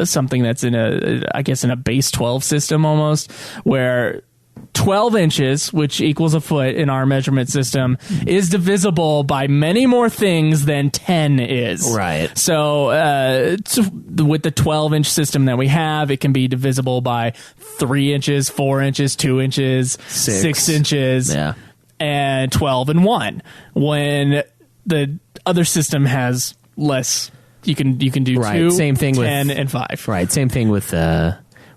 something that's in a base 12 system almost, where 12 inches, which equals a foot in our measurement system, is divisible by many more things than 10 is. Right. So with the 12-inch system that we have, it can be divisible by 3 inches, 4 inches, 2 inches, 6 inches, and 12 and 1. When the other system has less, you can do 2, same thing 10, with, and 5. Right. Same thing with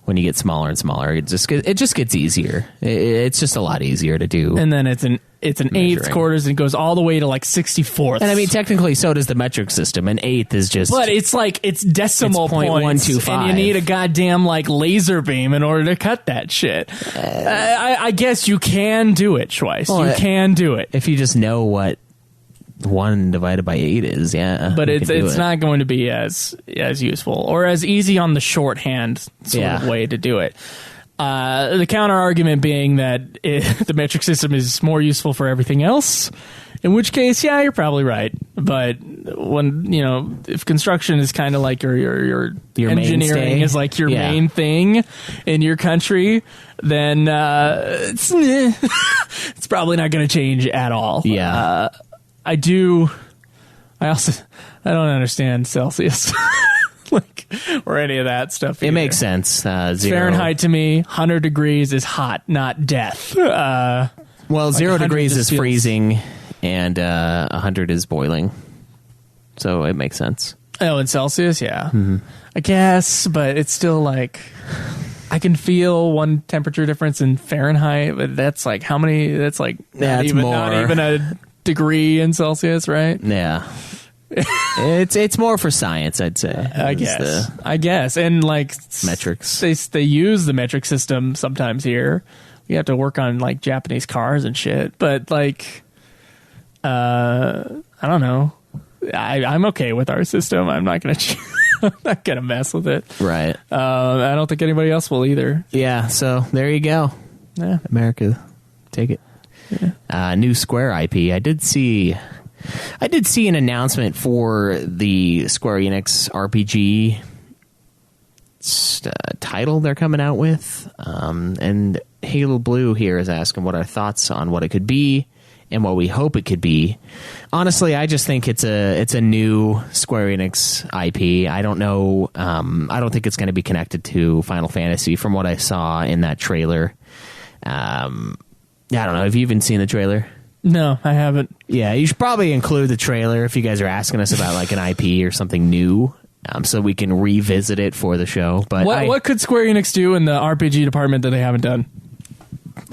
when you get smaller and smaller, it just gets easier. It's just a lot easier to do. And then it's an eighth, quarters, and it goes all the way to like 64th. And I mean, technically, so does the metric system. An eighth is just, but it's like it's decimal it's points, 0.125. and you need a goddamn like laser beam in order to cut that shit. I guess you can do it, Schweiss. Well, you can do it if you just know what 1 divided by 8 is, but it's not going to be as useful or as easy on the shorthand sort of way to do it. The counter argument being that the metric system is more useful for everything else, in which case, yeah, you're probably right. But when if construction is kind of like your engineering mainstay, is like your main thing in your country, then it's probably not going to change at all. Yeah. I don't understand Celsius or any of that stuff either. It makes sense. Zero. Fahrenheit to me, 100 degrees is hot, not death. Well, 0 degrees is freezing and 100 is boiling. So it makes sense. Oh, in Celsius, yeah. Mm-hmm. I guess, but it's still like I can feel one temperature difference in Fahrenheit, but that's like how many? That's like not even a degree in Celsius, right? Yeah. it's more for science, I'd say. I guess. And like metrics. They use the metric system sometimes here. We have to work on like Japanese cars and shit. But like I don't know. I'm okay with our system. I'm not gonna mess with it. Right. I don't think anybody else will either. Yeah, so there you go. Yeah. America, take it. Yeah. New Square IP. I did see an announcement for the Square Enix RPG title they're coming out with, and Halo Blue here is asking what our thoughts on what it could be and what we hope it could be. Honestly, I just think it's a new Square Enix IP. I don't know. I don't think it's going to be connected to Final Fantasy from what I saw in that trailer. I don't know. Have you even seen the trailer? No, I haven't. Yeah, you should probably include the trailer if you guys are asking us about like an IP or something new, so we can revisit it for the show. But what could Square Enix do in the RPG department that they haven't done?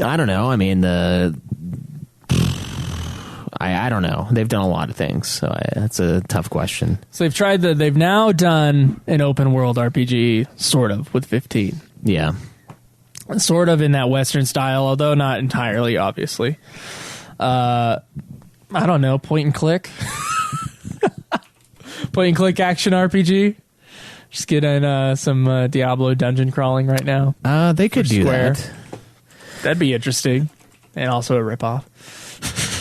I don't know. I mean, I don't know. They've done a lot of things, so that's a tough question. So they've now done an open world RPG, sort of, with 15. Yeah. Sort of in that Western style, although not entirely, obviously. I don't know, point and click. Point and click action RPG. Just getting some Diablo dungeon crawling right now. They could do that. That'd be interesting. And also a ripoff.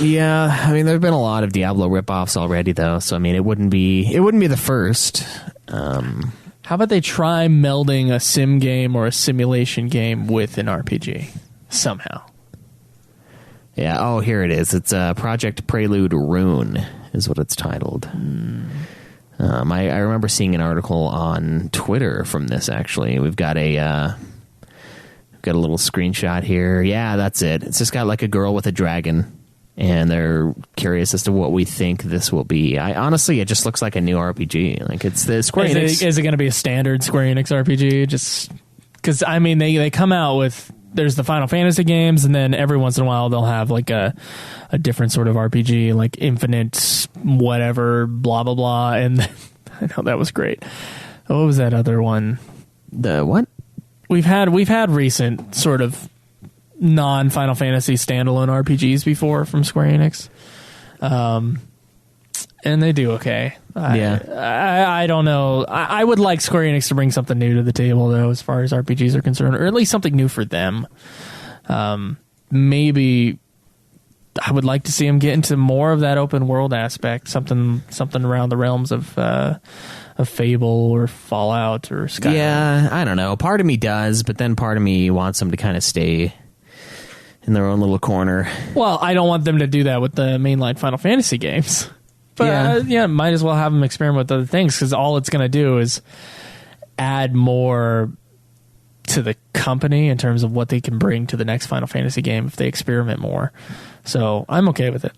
Yeah, I mean, there've been a lot of Diablo ripoffs already, though. So I mean, it wouldn't be the first. How about they try melding a sim game or a simulation game with an RPG somehow? Yeah. Oh, here it is. It's Project Prelude Rune is what it's titled. I remember seeing an article on Twitter from this. Actually, we've got a little screenshot here. Yeah, that's it. It's just got like a girl with a dragon, and they're curious as to what we think this will be. Honestly, it just looks like a new RPG. Like it's the Square Enix. Is it going to be a standard Square Enix RPG? Just because I mean they come out with. There's the Final Fantasy games, and then every once in a while they'll have like a different sort of RPG, like Infinite, whatever, blah blah blah. And I know that was great. What was that other one? The what? We've had recent sort of non-Final Fantasy standalone RPGs before from Square Enix, and they do okay. I don't know. I would like Square Enix to bring something new to the table, though, as far as RPGs are concerned, or at least something new for them. Maybe I would like to see them get into more of that open world aspect, something around the realms of Fable or Fallout or Skyrim. Yeah, I don't know. Part of me does, but then part of me wants them to kind of stay in their own little corner. Well, I don't want them to do that with the mainline Final Fantasy games. But might as well have them experiment with other things, because all it's going to do is add more to the company in terms of what they can bring to the next Final Fantasy game if they experiment more. So I'm okay with it.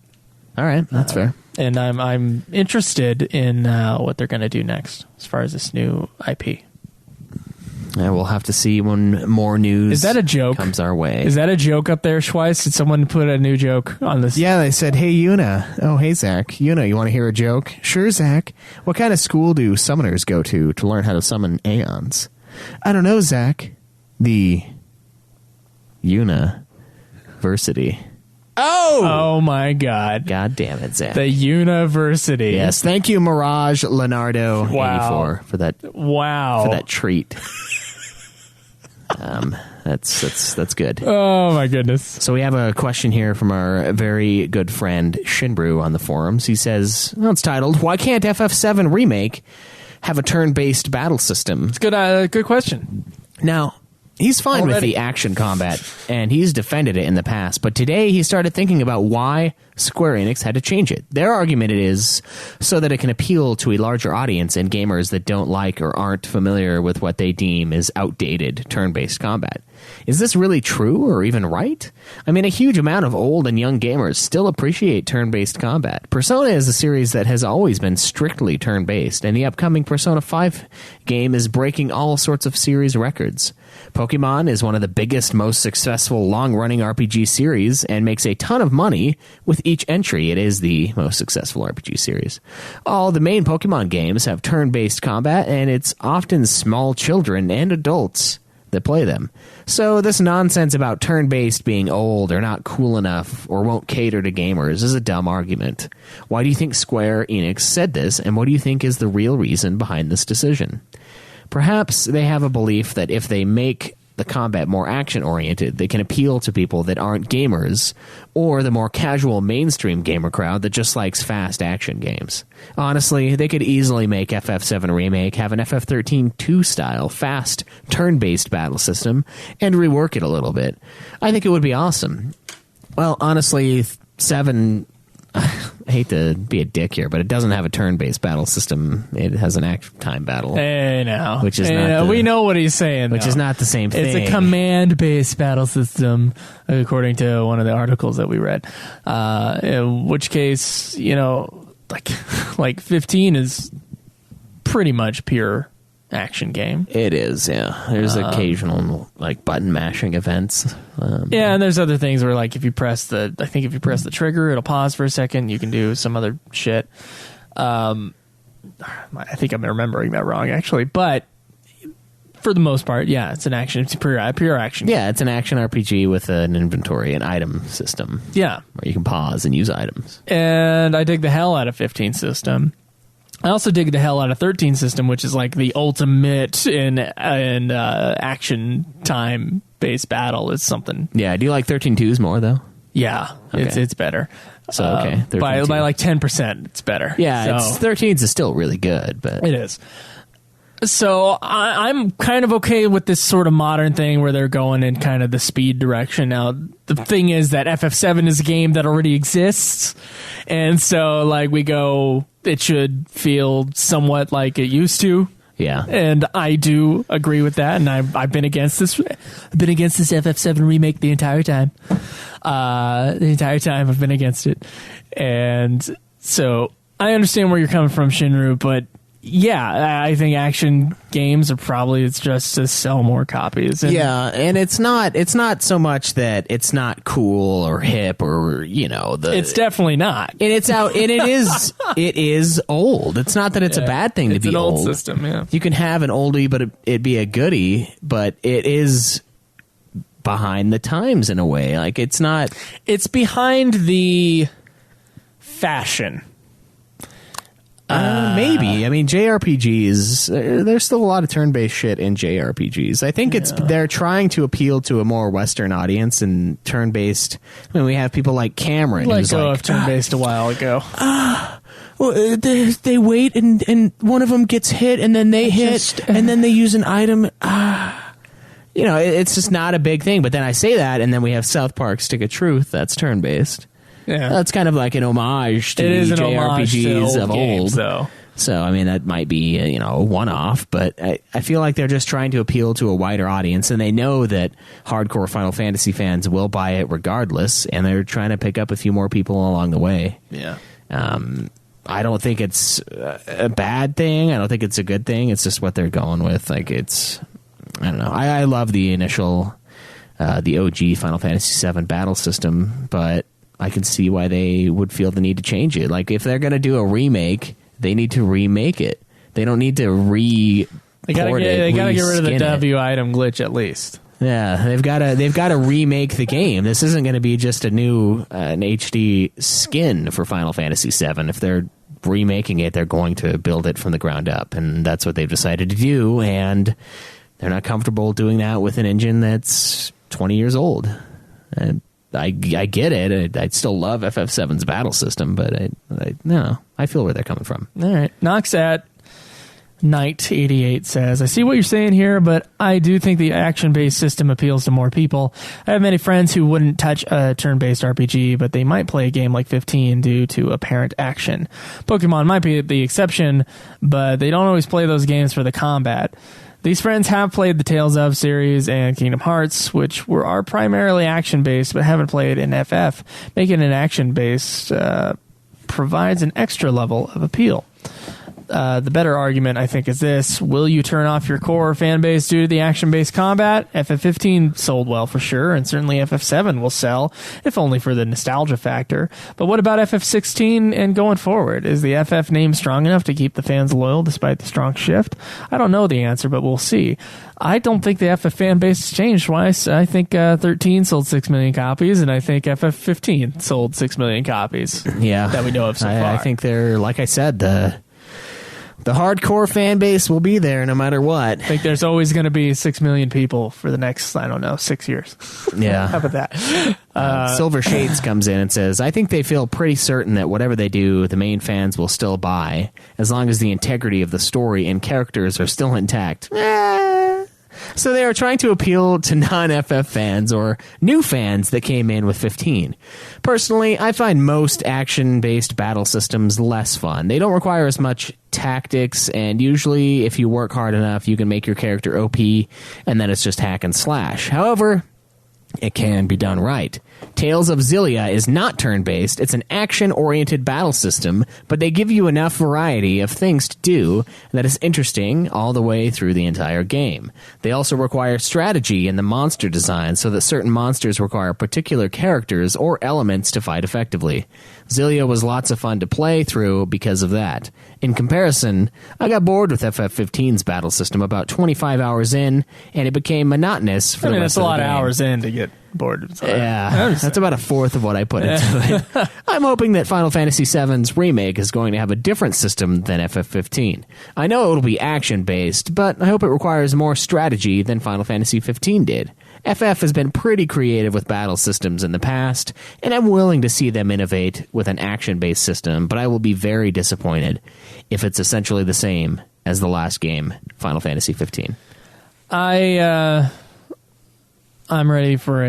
All right, that's fair. And I'm interested in what they're going to do next as far as this new IP. Yeah, we'll have to see when more news Is that a joke? comes our way. Is that a joke up there, Schweiss? Did someone put a new joke on this? Yeah, they said, hey, Yuna. Oh, hey, Zach. Yuna, you want to hear a joke? Sure, Zach. What kind of school do summoners go to learn how to summon Aeons? I don't know, Zach. The University. Oh my God. God damn it, Zach. The University. Yes, thank you, Mirage Leonardo 84 for that. Wow. For that treat. That's good. Oh my goodness. So we have a question here from our very good friend Shinbrew on the forums. He says, well, it's titled, "Why can't FF7 Remake have a turn-based battle system?" It's good. Good question. Now, he's fine with Already. the action combat, and he's defended it in the past, but today he started thinking about why Square Enix had to change it. Their argument is so that it can appeal to a larger audience and gamers that don't like or aren't familiar with what they deem as outdated turn-based combat. Is this really true or even right? I mean, a huge amount of old and young gamers still appreciate turn-based combat. Persona is a series that has always been strictly turn-based, and the upcoming Persona 5 game is breaking all sorts of series records. Pokemon is one of the biggest, most successful long-running RPG series and makes a ton of money with each entry. It is the most successful RPG series. All the main Pokemon games have turn-based combat, and it's often small children and adults that play them. So this nonsense about turn-based being old or not cool enough or won't cater to gamers is a dumb argument. Why do you think Square Enix said this, and what do you think is the real reason behind this decision? Perhaps they have a belief that if they make the combat more action-oriented, they can appeal to people that aren't gamers, or the more casual mainstream gamer crowd that just likes fast action games. Honestly, they could easily make FF7 Remake have an FF13-2 style, fast, turn-based battle system, and rework it a little bit. I think it would be awesome. Well, honestly, 7... I hate to be a dick here, but it doesn't have a turn-based battle system. It has an act time battle. Hey, now. Which is hey, not now. We know what he's saying. Which though. is not the same thing. It's a command-based battle system, according to one of the articles that we read. In which case, like 15 is pretty much pure action game. It is, yeah. There's occasional button mashing events. Yeah, and there's other things where if you press the trigger, it'll pause for a second. You can do some other shit. I think I'm remembering that wrong actually, but for the most part, yeah, it's an action. It's a pure action. Yeah, it's an action RPG with an inventory and item system. Yeah, where you can pause and use items. And I dig the hell out of 15 system. I also dig the hell out of 13 system, which is the ultimate in action time based battle. Is something. Yeah, do you like 13-2s more though? Yeah, okay. it's better. So okay, by 10%, it's better. Yeah, 13s is still really good, but it is. So I'm kind of okay with this sort of modern thing where they're going in kind of the speed direction. Now, the thing is that FF7 is a game that already exists. And so it should feel somewhat like it used to. Yeah. And I do agree with that. And I've been against this. I've been against this FF7 remake the entire time. The entire time I've been against it. And so I understand where you're coming from, Shinru, but yeah, I think action games are probably it's just to sell more copies. And yeah, and it's not so much that it's not cool or hip or it's definitely not. And it's out, and it is old. It's not that it's a bad thing to be an old old. System, yeah. You can have an oldie, but it be a goodie. But it is behind the times in a way. Like it's not. It's behind the fashion. Maybe. I mean, JRPGs, there's still a lot of turn-based shit in JRPGs. I think they're trying to appeal to a more Western audience, and turn-based, I mean, we have people like Cameron, Let who's go like, of turn-based a while ago. well, they wait, and one of them gets hit, and then they hit, and then they use an item. It's just not a big thing. But then I say that, and then we have South Park Stick of Truth, that's turn-based. Yeah. That's kind of like an homage to the JRPGs of old. Though. So, I mean, that might be, a one-off, but I feel like they're just trying to appeal to a wider audience, and they know that hardcore Final Fantasy fans will buy it regardless, and they're trying to pick up a few more people along the way. Yeah. I don't think it's a bad thing. I don't think it's a good thing. It's just what they're going with. Like, I don't know. I love the initial, the OG Final Fantasy VII battle system, but I can see why they would feel the need to change it. Like, if they're going to do a remake, they need to remake it. They don't need to They gotta get rid of the W item glitch at least. Yeah, they've got to remake the game. This isn't going to be just a new an HD skin for Final Fantasy VII. If they're remaking it, they're going to build it from the ground up, and that's what they've decided to do. And they're not comfortable doing that with an engine that's 20 years old. And I get it. I'd still love FF7's battle system, but I feel where they're coming from. All right. Knox at Knight88 says, I see what you're saying here, but I do think the action-based system appeals to more people. I have many friends who wouldn't touch a turn-based RPG, but they might play a game like 15 due to apparent action. Pokemon might be the exception, but they don't always play those games for the combat. These friends have played the Tales of series and Kingdom Hearts, which are primarily action-based, but haven't played in FF. Making it action-based provides an extra level of appeal. The better argument, I think, is this. Will you turn off your core fan base due to the action-based combat? FF15 sold well for sure, and certainly FF7 will sell, if only for the nostalgia factor. But what about FF16 and going forward? Is the FF name strong enough to keep the fans loyal despite the strong shift? I don't know the answer, but we'll see. I don't think the FF fan base has changed twice. I think 13 sold 6 million copies, and I think FF15 sold 6 million copies. Yeah. That we know of so far. I think they're, like I said, the hardcore fan base will be there no matter what. I think there's always going to be 6 million people for the next, 6 years. Yeah. How about that? Silver Shades comes in and says, I think they feel pretty certain that whatever they do, the main fans will still buy, as long as the integrity of the story and characters are still intact. So they are trying to appeal to non-FF fans or new fans that came in with 15. Personally, I find most action-based battle systems less fun. They don't require as much tactics, and usually if you work hard enough, you can make your character OP, and then it's just hack and slash. However, it can be done right. Tales of Xillia is not turn-based. It's an action-oriented battle system, but they give you enough variety of things to do that is interesting all the way through the entire game. They also require strategy in the monster design so that certain monsters require particular characters or elements to fight effectively. Xillia was lots of fun to play through because of that. In comparison, I got bored with FF15's battle system about 25 hours in, and it became monotonous for the rest of the game. That's a lot of hours in to get bored. Yeah, that's about a fourth of what I put into it. I'm hoping that Final Fantasy VII's remake is going to have a different system than FF15. I know it'll be action-based, but I hope it requires more strategy than Final Fantasy XV did. FF has been pretty creative with battle systems in the past, and I'm willing to see them innovate with an action-based system, but I will be very disappointed if it's essentially the same as the last game, Final Fantasy XV. I'm ready for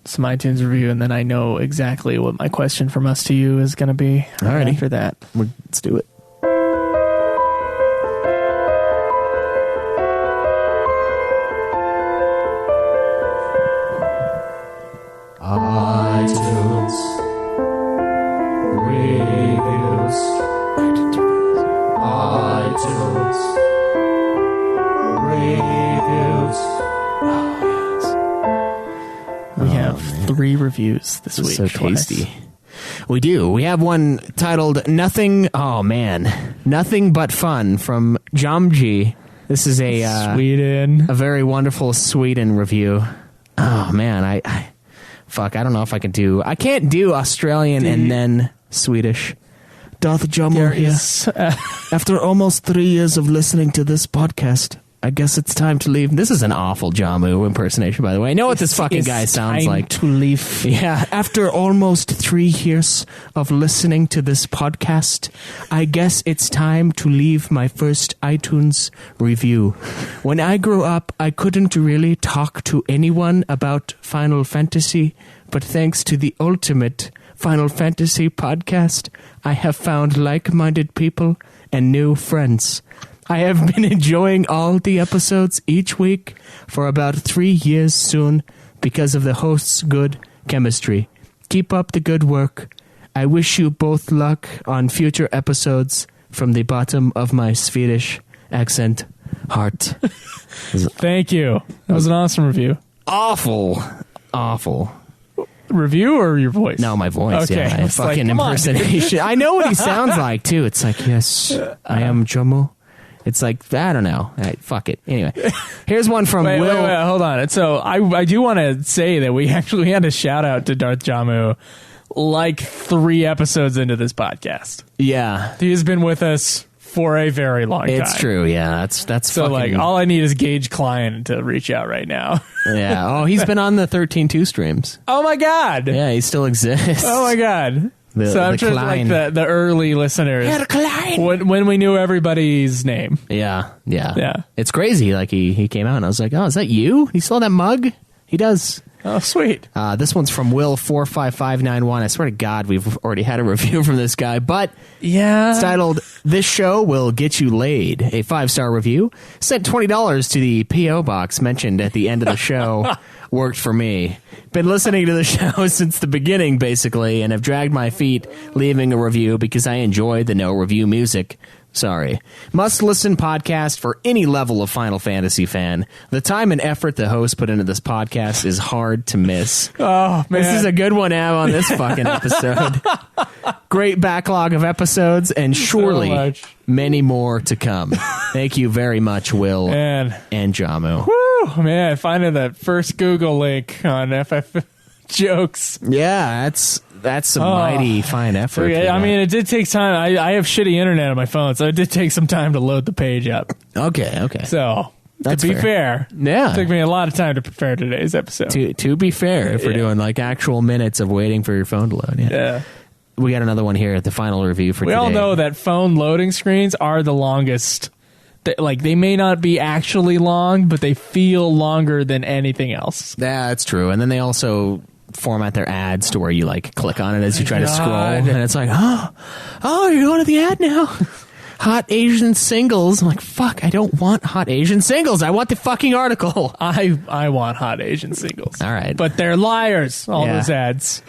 some iTunes review, and then I know exactly what my question from us to you is going to be. Alrighty. After that. Let's do it. iTunes reviews. We have 3 reviews this week. So tasty. We do. We have one titled Nothing But Fun from Jamji. This is a Sweden. A very wonderful Sweden review. Oh man, I don't know if I can do. I can't do Australian and then Swedish. Darth Jummer here. After almost 3 years of listening to this podcast, I guess it's time to leave. This is an awful Jamu impersonation, by the way. I know what this fucking guy sounds like. To leave. Yeah, after almost 3 years of listening to this podcast, I guess it's time to leave my first iTunes review. When I grew up, I couldn't really talk to anyone about Final Fantasy, but thanks to the ultimate Final Fantasy podcast, I have found like-minded people and new friends. I have been enjoying all the episodes each week for about 3 years soon because of the hosts' good chemistry. Keep up the good work. I wish you both luck on future episodes from the bottom of my Swedish accent heart. Thank you. That was an awesome review. Awful. Review or your voice? No, my voice. Okay. Yeah, fucking impersonation. I know what he sounds like too. It's like, yes, I am Jomo. It's like, I don't know. Fuck it. Anyway, here's one from Will. Wait, hold on. So I do want to say that we actually had a shout out to Darth Jamu like 3 episodes into this podcast. Yeah. He has been with us for a very long time. It's true. Yeah, that's so fucking... like all I need is Gage Klein to reach out right now. Yeah. Oh, he's been on the 13-2 streams. Oh my God. Yeah, he still exists. Oh my God. So I'm sure like the early listeners when we knew everybody's name. Yeah. It's crazy. Like he came out and I was like, oh, is that you? He still that mug? He does. Oh, sweet. This one's from Will45591. I swear to God, we've already had a review from this guy, but yeah, it's titled "This Show Will Get You Laid." A 5-star review. Sent $20 to the PO box mentioned at the end of the show. Worked for me. Been listening to the show since the beginning, basically, and have dragged my feet leaving a review because I enjoy the no review music. Sorry. Must listen podcast for any level of Final Fantasy fan. The time and effort the host put into this podcast is hard to miss. Oh, man. This is a good one to have on this fucking episode. Great backlog of episodes and surely many more to come. Thank you very much, Will and Jamu. Woo, man, finding that first Google link on FF jokes. Yeah, that's a mighty fine effort. So, I mean, it did take time. I have shitty internet on my phone, so it did take some time to load the page up. Okay. So, that's to be fair, yeah, it took me a lot of time to prepare today's episode. To be fair, if we're doing like actual minutes of waiting for your phone to load. Yeah. We got another one here at the final review for today. We all know that phone loading screens are the longest. Like, they may not be actually long, but they feel longer than anything else. Yeah, that's true. And then they also format their ads to where you like click on it as you try to scroll, and it's like, oh, you're going to the ad now. Hot Asian singles. I'm like, fuck, I don't want hot Asian singles. I want the fucking article. I want hot Asian singles. All right. But they're liars, all those ads.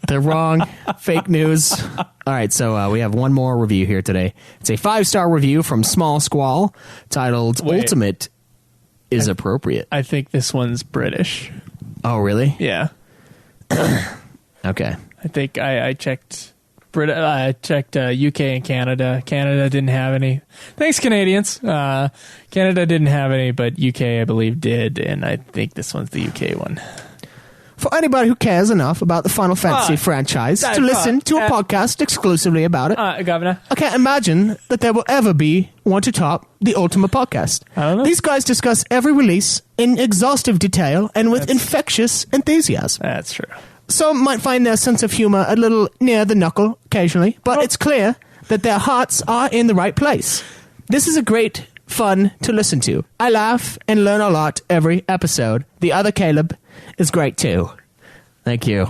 They're wrong. Fake news. All right, so we have one more review here today. It's a 5-star review from Small Squall titled Ultimate is Appropriate. I think this one's British. Oh, really? Yeah. Okay. I think I checked I checked UK and Canada. Canada didn't have any. Thanks, Canadians. Canada didn't have any, but UK, I believe, did, and I think this one's the UK one. For anybody who cares enough about the Final Fantasy franchise to listen to a podcast exclusively about it, Governor, I can't imagine that there will ever be one to top the Ultimate podcast. I don't know. These guys discuss every release in exhaustive detail and with infectious enthusiasm. That's true. Some might find their sense of humor a little near the knuckle occasionally, but it's clear that their hearts are in the right place. This is a great fun to listen to. I laugh and learn a lot every episode. The other Kaleb is great too. Thank you.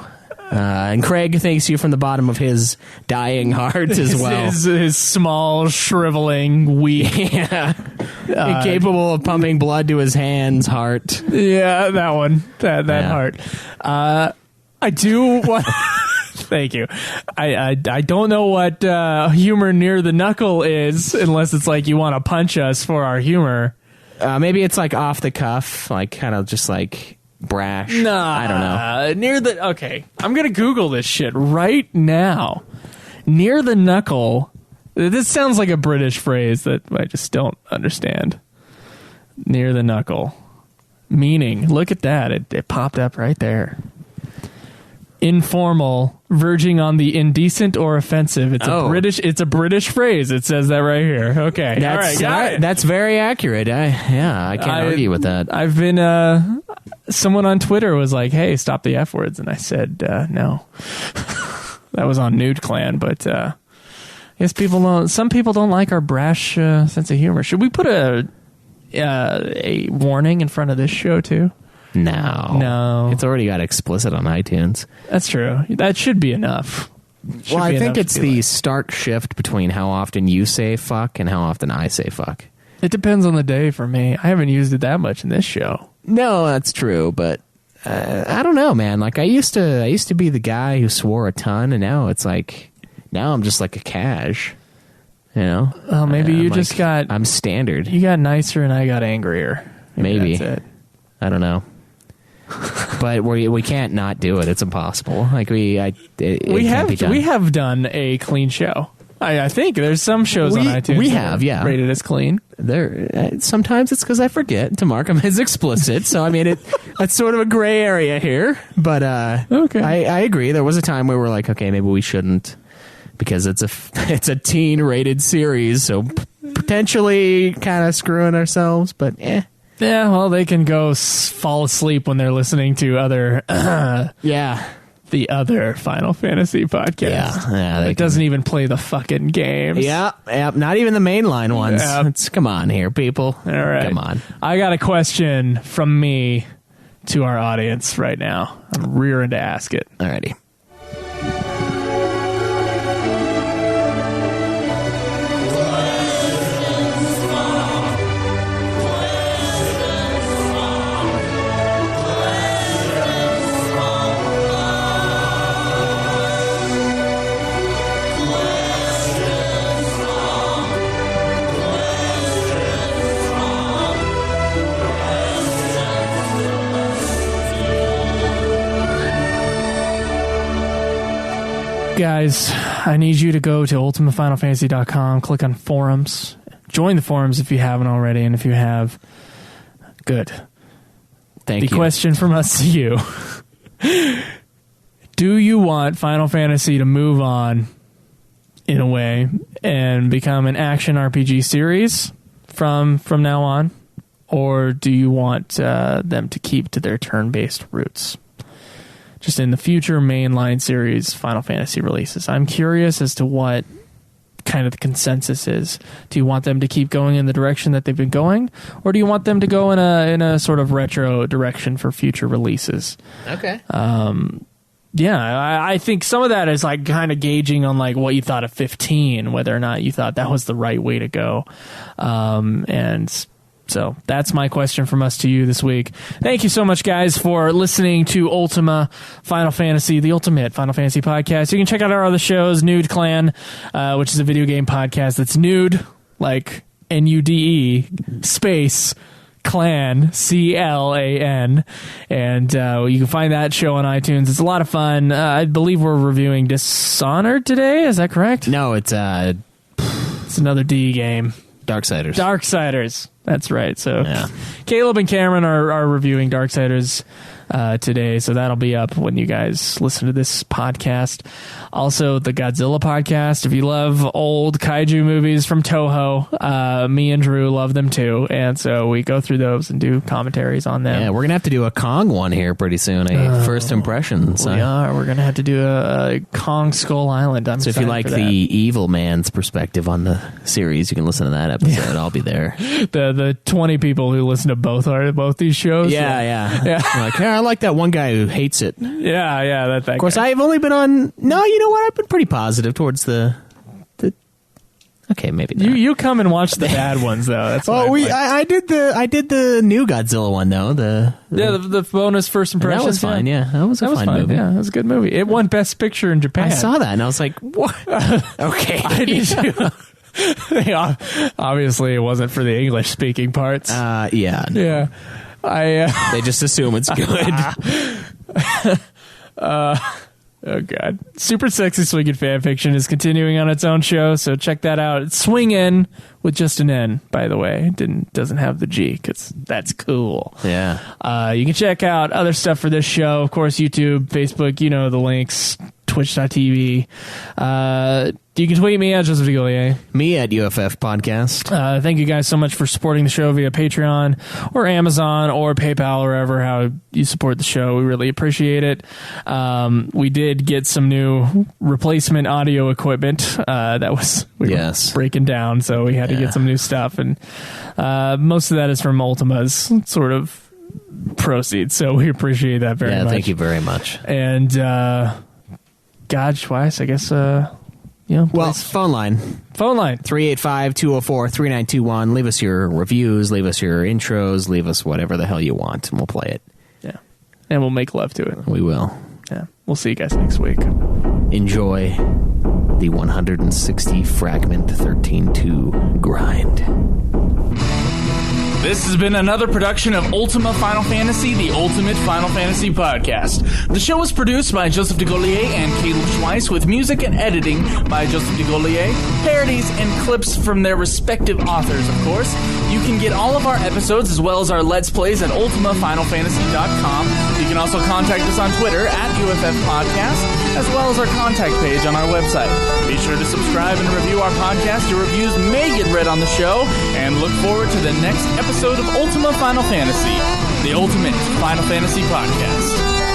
And Craig thanks you from the bottom of his dying heart as well. His small, shriveling, weak. Incapable of pumping blood to his hands, heart. Yeah, that one. That heart. I do want... Thank you. I don't know what humor near the knuckle is, unless it's like you want to punch us for our humor. Maybe it's like off the cuff, like kind of just like brash. Nah, I don't know. Okay, I'm gonna Google this shit right now. Near the knuckle. This sounds like a British phrase that I just don't understand. Near the knuckle. Meaning, look at that. It popped up right there. Informal, verging on the indecent or offensive. It's a British phrase. It says that right here. Okay. All right, got it. That's very accurate. I can't argue with that. I've been someone on Twitter was like, "Hey, stop the F words." And I said, "No." That was on Nude Clan, but yes, some people don't like our brash sense of humor. Should we put a warning in front of this show too? No. It's already got explicit on iTunes. That's true. That should be enough. I think it's the stark shift between how often you say fuck and how often I say fuck. It depends on the day for me. I haven't used it that much in this show. No, that's true, but I don't know, man. Like I used to be the guy who swore a ton, and now it's like I'm just like a cash. You know? Well, maybe you just I'm standard. You got nicer and I got angrier. Maybe. That's it. I don't know. But we can't not do it. It's impossible. Like we have done a clean show. I think there's some shows on iTunes we have rated as clean. There sometimes it's because I forget to mark them as explicit. So I mean that's sort of a gray area here. But okay. I agree. There was a time where we're like, okay, maybe we shouldn't because it's a teen rated series, so potentially kind of screwing ourselves. But Yeah, well, they can go fall asleep when they're listening to the other Final Fantasy podcast. Yeah, it doesn't even play the fucking games. Yeah, not even the mainline ones. Yep. Come on here, people. All right. Come on. I got a question from me to our audience right now. I'm rearing to ask it. Alrighty. Guys, I need you to go to ultimatefinalfantasy.com, click on forums, join the forums if you haven't already, and if you have, good. Thank you. The question from us to you. Do you want Final Fantasy to move on, in a way, and become an action RPG series from now on? Or do you want them to keep to their turn-based roots? Just in the future mainline series Final Fantasy releases. I'm curious as to what kind of the consensus is. Do you want them to keep going in the direction that they've been going? Or do you want them to go in a sort of retro direction for future releases? Okay. Yeah, I think some of that is like kind of gauging on like what you thought of 15, whether or not you thought that was the right way to go. And so that's my question from us to you this week. Thank you so much, guys, for listening to Ultima Final Fantasy, the ultimate Final Fantasy podcast. You can check out our other shows, Nude Clan, which is a video game podcast that's nude, like Nude space Clan, CLAN, and you can find that show on iTunes. It's a lot of fun. I believe we're reviewing Dishonored today. Is that correct? No, it's another D game. Darksiders. That's right. So yeah. Kaleb and Cameron are reviewing Darksiders today, so that'll be up when you guys listen to this podcast. Also, the Godzilla podcast. If you love old kaiju movies from Toho, me and Drew love them too, and so we go through those and do commentaries on them. Yeah, we're gonna have to do a Kong one here pretty soon. First impressions. We are. We're gonna have to do a Kong Skull Island. So if you like the evil man's perspective on the series, you can listen to that episode. Yeah. I'll be there. The 20 people who listen to both these shows. Yeah. Like, I like that one guy who hates it. Yeah. That of course, guy. I've only been on. No, you know what? I've been pretty positive towards the. Okay, maybe not. You come and watch the bad ones though. That's what I did the new Godzilla one though. the bonus first impressions. That was fine. Yeah, that was a fine movie. Yeah, that was a good movie. It won Best Picture in Japan. I saw that and I was like, what? Okay. I did too. Yeah, obviously, it wasn't for the English speaking parts. Yeah. Yeah. They just assume it's good. Oh god, Super Sexy Swingin' Fanfiction is continuing on its own show, so check that out. It's Swing In with just an N, by the way. It doesn't have the G because that's cool. Yeah. You can check out other stuff for this show, of course, YouTube, Facebook. You know the links. Twitch.tv. You can tweet me at Joseph DeGollier. Me at UFF Podcast. Thank you guys so much for supporting the show via Patreon or Amazon or PayPal or wherever how you support the show. We really appreciate it. We did get some new replacement audio equipment we were breaking down, so we had to get some new stuff, and most of that is from Ultima's sort of proceeds, so we appreciate that very much. Thank you very much. And God, twice, I guess. Well, phone line 385-204-3921. Leave us your reviews, leave us your intros, leave us whatever the hell you want, and we'll play it. Yeah, and we'll make love to it. We will. Yeah, we'll see you guys next week. Enjoy the 160 fragment 13-2 grind. This has been another production of Ultima Final Fantasy, the Ultimate Final Fantasy Podcast. The show was produced by Joseph DeGollier and Caleb Schweiss, with music and editing by Joseph DeGollier, parodies and clips from their respective authors, of course. You can get all of our episodes as well as our Let's Plays at ultimafinalfantasy.com. You can also contact us on Twitter at UFF Podcast, as well as our contact page on our website. Be sure to subscribe and review our podcast. Your reviews may get read on the show, and look forward to the next episode of Ultima Final Fantasy, the Ultimate Final Fantasy Podcast.